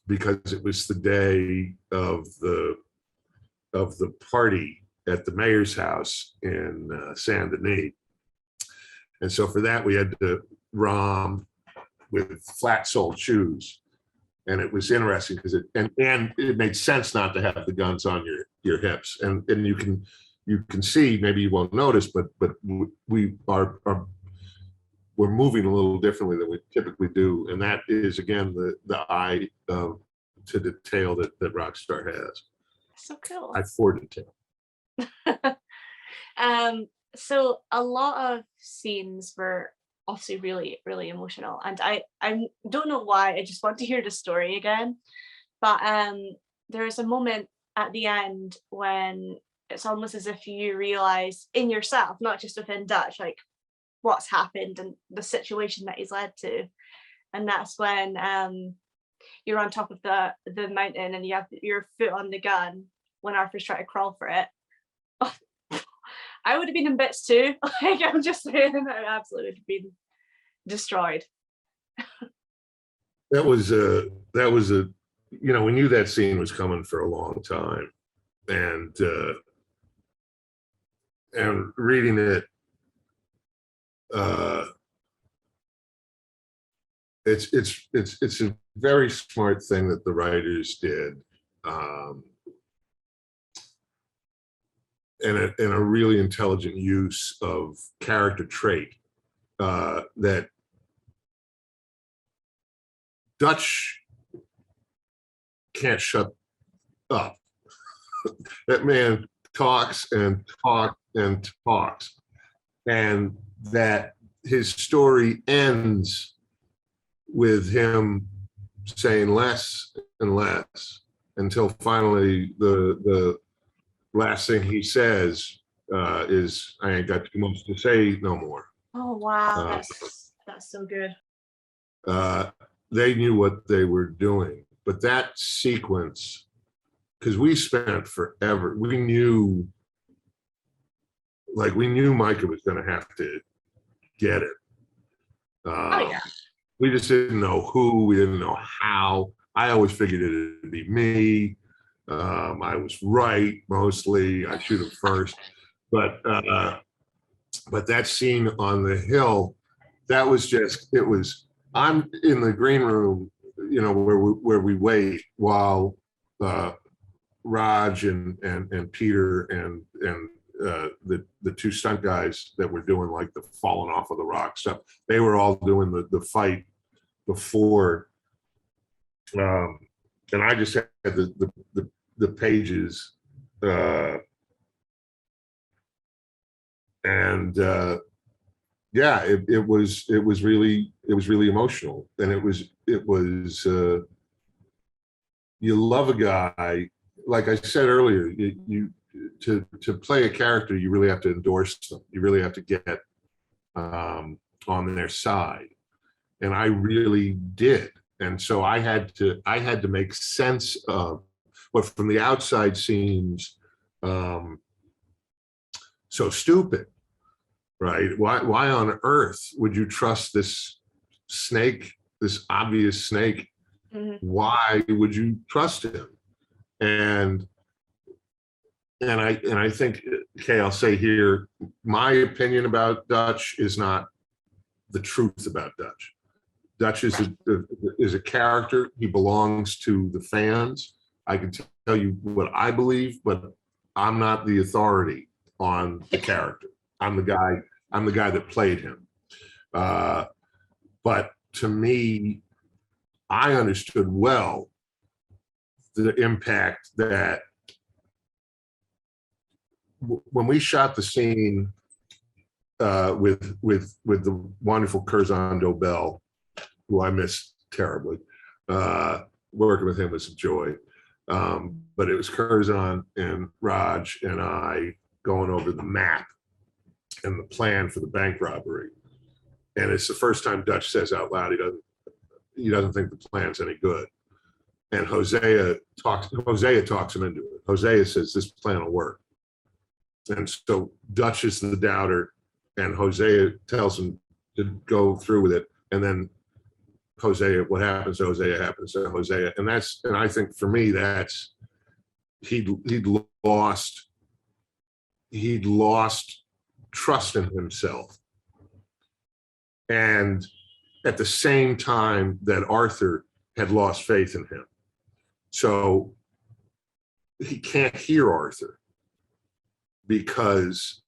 because it was the day of the party at the mayor's house in Saint Denis. And so for that, we had to rom with flat-soled shoes. And it was interesting because it made sense not to have the guns on your hips. And you can see, maybe you won't notice, but we're moving a little differently than we typically do. And that is, again, the eye to detail that Rockstar has. So cool. Eye for detail. So a lot of scenes were obviously really, really emotional, and I don't know why. I just want to hear the story again. But there is a moment at the end when it's almost as if you realize in yourself, not just within Dutch, like what's happened and the situation that he's led to, and that's when you're on top of the mountain and you have your foot on the gun when Arthur's trying to crawl for it. I would have been in bits too. Like, I'm just saying, I absolutely would have been destroyed. That was a, you know, we knew that scene was coming for a long time, and reading it, it's a very smart thing that the writers did. And a really intelligent use of character trait that Dutch can't shut up. That man talks and talks and talks, and that his story ends with him saying less and less until finally the last thing he says is, "I ain't got too much to say no more." Oh wow, that's so good. They knew what they were doing, but that sequence, because we spent forever, we knew Micah was going to have to get it. Oh yeah. We just didn't know who, we didn't know how. I always figured it'd be me. I was right mostly. I shoot him first, but that scene on the hill, that was just, it was. I'm in the green room, you know, where we wait while Raj and Peter and the two stunt guys that were doing like the falling off of the rock stuff. They were all doing the fight before. And I just had the pages, and yeah, it was really emotional, and it was you love a guy, like I said earlier, you to play a character, you really have to endorse them, you really have to get on their side, and I really did. And so I had to make sense of what from the outside seems so stupid, right? Why on earth would you trust this snake, this obvious snake? Mm-hmm. Why would you trust him? And I think, okay, I'll say here, my opinion about Dutch is not the truth about Dutch. Dutch is a character. He belongs to the fans. I can tell you what I believe, but I'm not the authority on the character. I'm the guy that played him. But to me, I understood well the impact that when we shot the scene with the wonderful Curzon Dobell, who I miss terribly. Working with him was a joy. But it was Curzon and Raj and I going over the map and the plan for the bank robbery. And it's the first time Dutch says out loud he doesn't think the plan's any good. And Hosea talks him into it. Hosea says this plan will work. And so Dutch is the doubter, and Hosea tells him to go through with it. And then Hosea, what happens to Hosea happens to Hosea. And I think for me, that's he'd lost trust in himself. And at the same time that Arthur had lost faith in him. So he can't hear Arthur because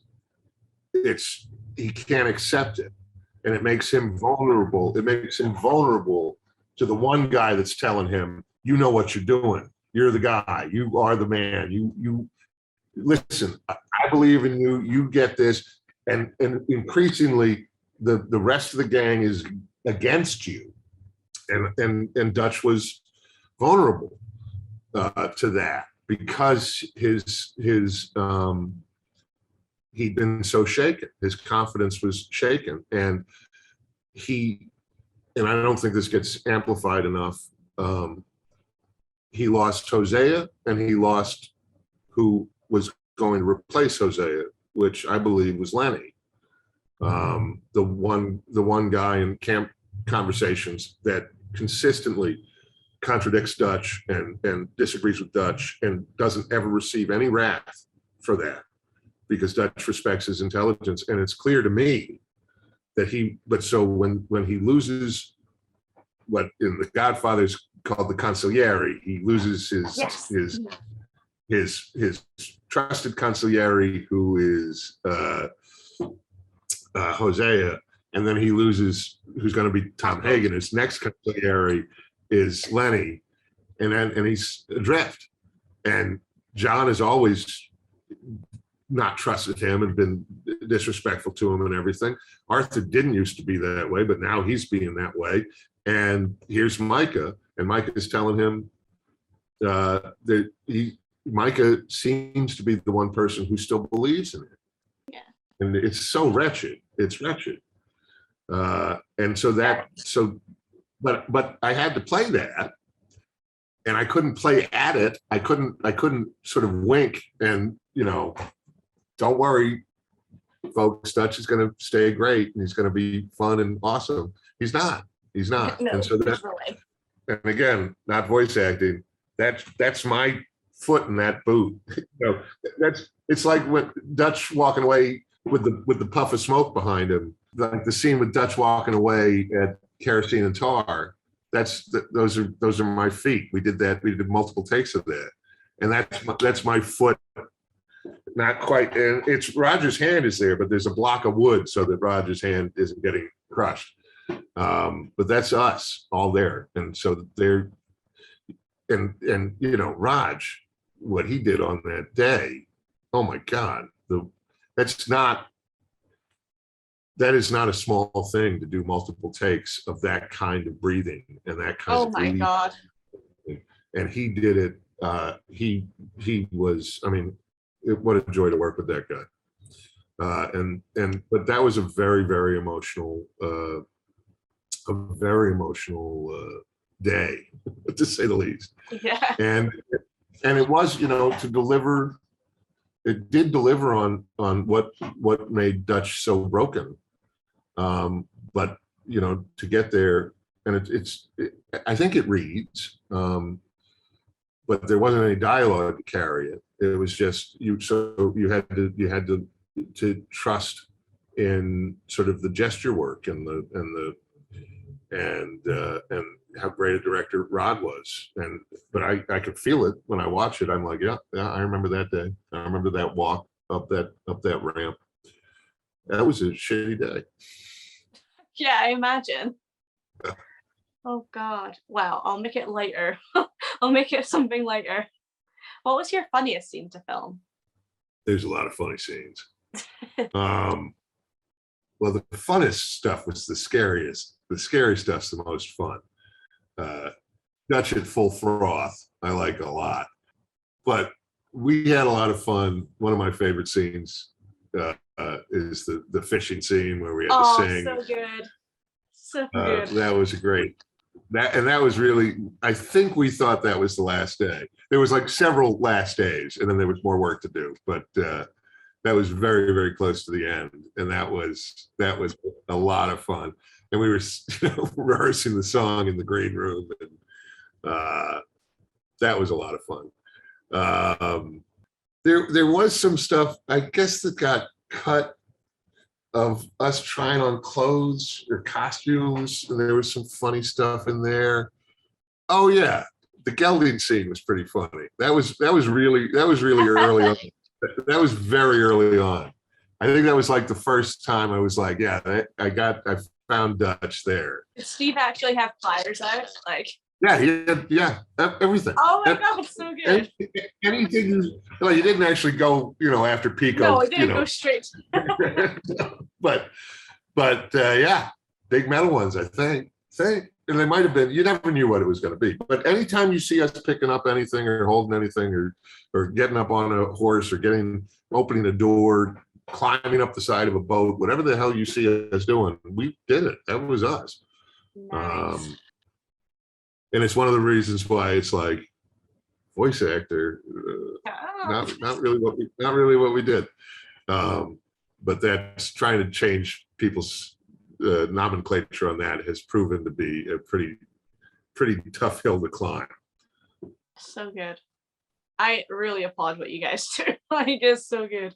he can't accept it. And it makes him vulnerable. It makes him vulnerable to the one guy that's telling him, you know what you're doing. You're the guy. You are the man. You listen, I believe in you. You get this. And increasingly, the rest of the gang is against you. And Dutch was vulnerable to that because he'd been so shaken. His confidence was shaken. And I don't think this gets amplified enough. He lost Hosea, and he lost who was going to replace Hosea, which I believe was Lenny. The one guy in camp conversations that consistently contradicts Dutch and disagrees with Dutch and doesn't ever receive any wrath for that, because Dutch respects his intelligence. And it's clear to me that so when he loses what in The Godfather is called the consigliere, he loses his trusted consigliere, who is Hosea, and then he loses who's going to be Tom Hagen. His next consigliere is Lenny, and he's adrift. And John has always not trusted him and been disrespectful to him and everything. Arthur didn't used to be that way, but now he's being that way. And here's Micah, and Micah is telling him that Micah seems to be the one person who still believes in it. Yeah. And it's so wretched. It's wretched. And so but I had to play that, and I couldn't play at it. I couldn't sort of wink and, don't worry, folks, Dutch is going to stay great and he's going to be fun and awesome. He's not. No, and so that, and again, not voice acting. That's my foot in that boot. It's like when Dutch walking away with the puff of smoke behind him, like the scene with Dutch walking away at Kerosene and Tar. Those are my feet. We did that. We did multiple takes of that, and that's my foot. Not quite, and it's Roger's hand is there, but there's a block of wood so that Roger's hand isn't getting crushed. But that's us all there, and so they're, and Raj, what he did on that day, oh my God, that is not a small thing to do multiple takes of that kind of breathing and that kind of breathing. Oh my God. And he did it. He was, what a joy to work with that guy. But that was a very, very emotional, day, to say the least. Yeah. And it was, to deliver. It did deliver on what made Dutch so broken. But to get there, and I think it reads, but there wasn't any dialogue to carry it. It was just you. So you had to trust in sort of the gesture work and how great a director Rod was. But I could feel it when I watch it. I'm like, yeah, I remember that day. I remember that walk up that ramp. That was a shitty day. Yeah, I imagine. Oh God. Well, I'll make it lighter. I'll make it something lighter. What was your funniest scene to film? There's a lot of funny scenes. Well, the funnest stuff was the scariest. The scary stuff's the most fun. Dutch at full froth, I like a lot. But we had a lot of fun. One of my favorite scenes is the fishing scene where we had to sing. So good. So good. That was a great. That was really, I think we thought that was the last day. There was like several last days, and then there was more work to do. But that was very, very close to the end, and that was a lot of fun. And we were rehearsing the song in the green room, and that was a lot of fun. There was some stuff, I guess, that got cut of us trying on clothes or costumes, and there was some funny stuff in there. Oh yeah, the gelding scene was pretty funny. That was really early on. That was very early on. I think that was like the first time I was like, yeah, I found Dutch there. Did Steve actually have pliers out? Like, yeah, he had, everything. Oh my God, it's so good. Anything, well, you didn't actually go, after Pico. No, it didn't go straight. but yeah, big metal ones, I think. And they might have been, you never knew what it was going to be. But anytime you see us picking up anything or holding anything or getting up on a horse or opening a door, climbing up the side of a boat, whatever the hell you see us doing, we did it. That was us. Nice. And it's one of the reasons why it's like voice actor, not really what we did. But that's trying to change people's nomenclature on that has proven to be a pretty tough hill to climb. So good. I really applaud what you guys do. Like, it's so good.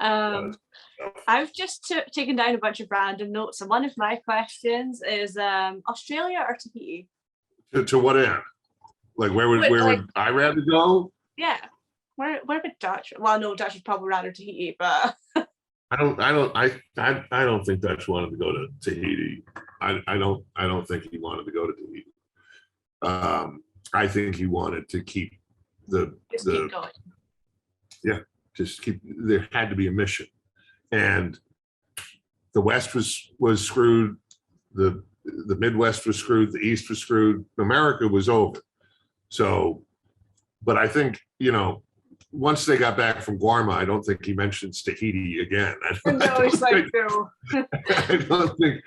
I've just taken down a bunch of random notes, and one of my questions is Australia or Tahiti? To what end? Like where would I rather go? Yeah. Where would Dutch? Well, no, Dutch would probably rather Tahiti, but I don't think Dutch wanted to go to Tahiti. I don't think he wanted to go to Tahiti. I think he wanted to keep keep going. Yeah, just keep. There had to be a mission, and the West was screwed. The Midwest was screwed. The East was screwed. America was over. So, but I think once they got back from Guarma, I don't think he mentions Tahiti again. No, he's like, no. I don't think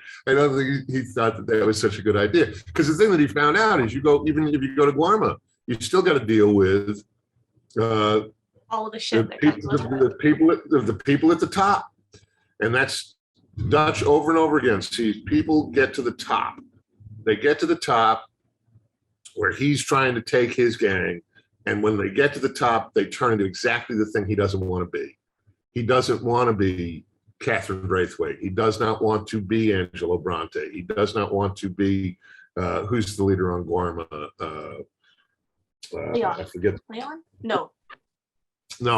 he thought that was such a good idea. Because the thing that he found out is, even if you go to Guarma, you still got to deal with all of the shit that comes with it. The people at the top, and that's Dutch over and over again. See, people get to the top. They get to the top where he's trying to take his gang. And when they get to the top, they turn into exactly the thing he doesn't want to be. He doesn't want to be Catherine Braithwaite. He does not want to be Angelo Bronte. He does not want to be, who's the leader on Guarma? Leon. I forget. Leon? No,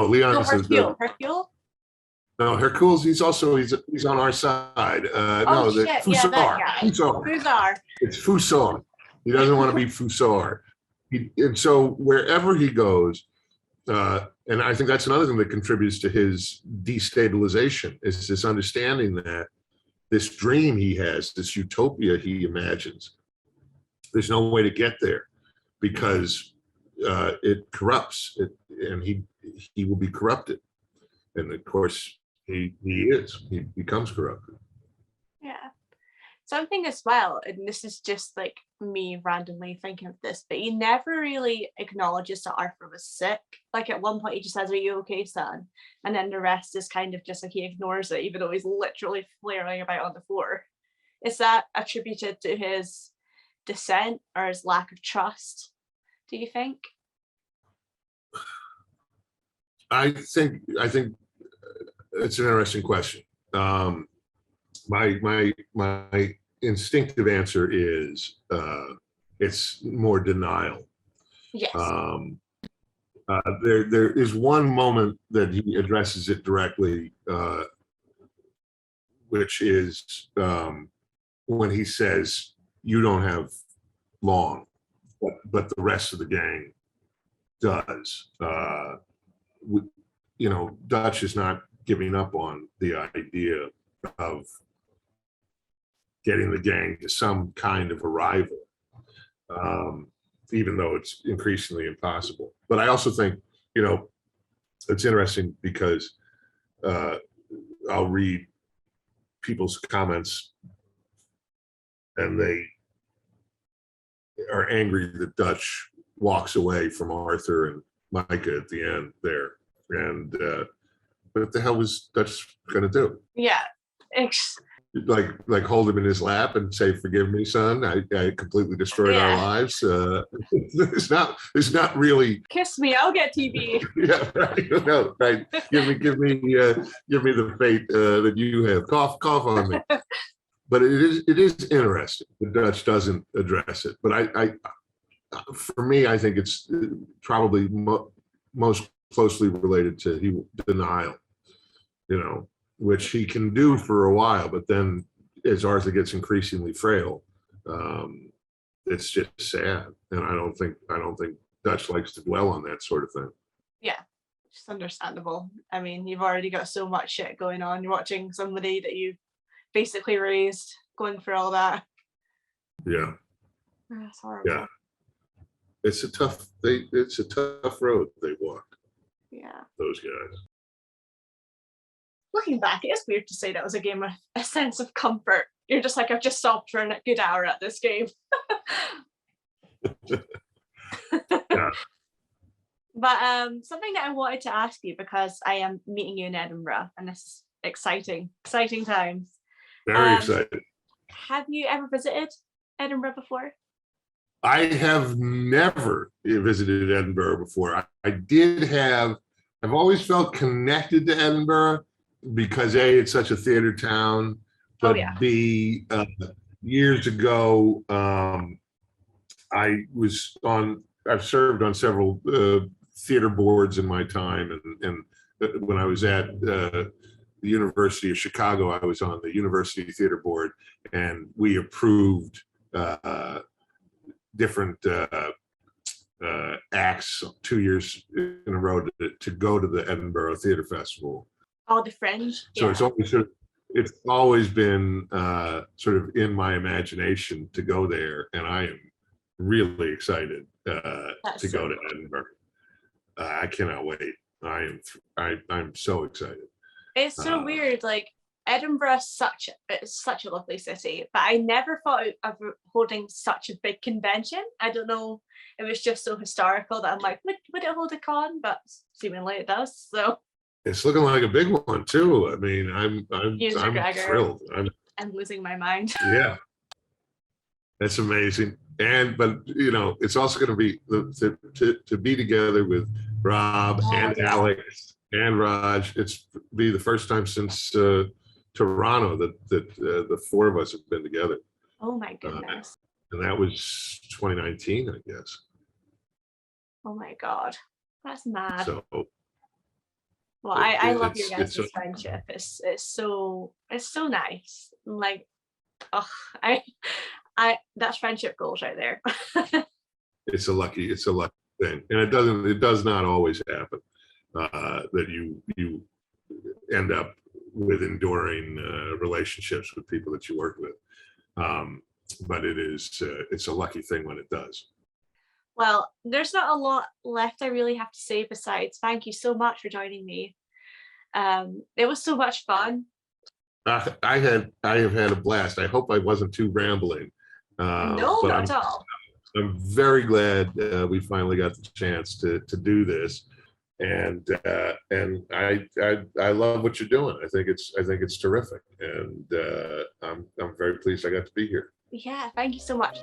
Leon is Hercule? No, Hercules, he's on our side. Fusar. That guy. Fusar. It's Fusar. He doesn't want to be Fusar. And so wherever he goes, and I think that's another thing that contributes to his destabilization, is this understanding that this dream he has, this utopia he imagines, there's no way to get there because it corrupts it, and he will be corrupted. And of course, he becomes corrupted. Yeah. Something as well, and this is just like me randomly thinking of this, but he never really acknowledges that Arthur was sick. Like at one point he just says, "Are you okay, son?" And then the rest is kind of just like he ignores it, even though he's literally flailing about on the floor. Is that attributed to his dissent or his lack of trust, do you think? I think it's an interesting question. My instinctive answer is it's more denial. Yes. There is one moment that he addresses it directly, which is when he says, "You don't have long, but the rest of the gang does. You know, Dutch is not giving up on the idea of getting the gang to some kind of arrival, even though it's increasingly impossible. But I also think, you know, it's interesting because I'll read people's comments and they are angry that Dutch walks away from Arthur and Micah at the end there. And what the hell was Dutch going to do? Yeah. Like hold him in his lap and say, "Forgive me, son. I completely destroyed our lives." It's not really. Kiss me, I'll get TV. Yeah, right. No, right. Give me the fate that you have. Cough on me. But it is interesting. The Dutch doesn't address it. But for me, I think it's probably most closely related to denial. You know, which he can do for a while, but then as Arthur gets increasingly frail, it's just sad. And I don't think Dutch likes to dwell on that sort of thing. Yeah, it's understandable. I mean, you've already got so much shit going on. You're watching somebody that you basically raised going through all that. Yeah. That's horrible. Yeah. It's a tough road they walked. Yeah. Those guys. Looking back, it's weird to say that was a game with a sense of comfort. You're just like, I've just sobbed for a good hour at this game. Yeah. But something that I wanted to ask you, because I am meeting you in Edinburgh, and this is exciting times. Very excited. Have you ever visited Edinburgh before? I have never visited Edinburgh before. I've always felt connected to Edinburgh because A, it's such a theater town, but B, years ago, I've served on several theater boards in my time, and when I was at the University of Chicago, I was on the University Theater Board, and we approved different acts 2 years in a row to go to the Edinburgh Theatre Festival. Oh, the Fringe. So it's always been sort of in my imagination to go there, and I am really excited to go to Edinburgh. I cannot wait. I'm so excited. It's so weird. Like, Edinburgh it's such a lovely city, but I never thought of holding such a big convention. I don't know, it was just so historical that I'm like, would it hold a con? But seemingly it does. So it's looking like a big one too. I mean, I'm thrilled. I'm losing my mind. Yeah, that's amazing. But you know, it's also going to be to be together with Rob and Alex and Raj. It's be the first time since Toronto that the four of us have been together. Oh my goodness. And that was 2019, I guess. Oh my God, that's mad. So, well, I love your guys' friendship. It's so nice. Like, oh, that's friendship goals right there. it's a lucky thing, and it does not always happen that you end up with enduring relationships with people that you work with. But it's a lucky thing when it does. Well, there's not a lot left I really have to say besides thank you so much for joining me. It was so much fun. I have had a blast. I hope I wasn't too rambling. No, not at all. I'm very glad we finally got the chance to do this, and I love what you're doing. I think it's terrific, and I'm very pleased I got to be here. Yeah, thank you so much.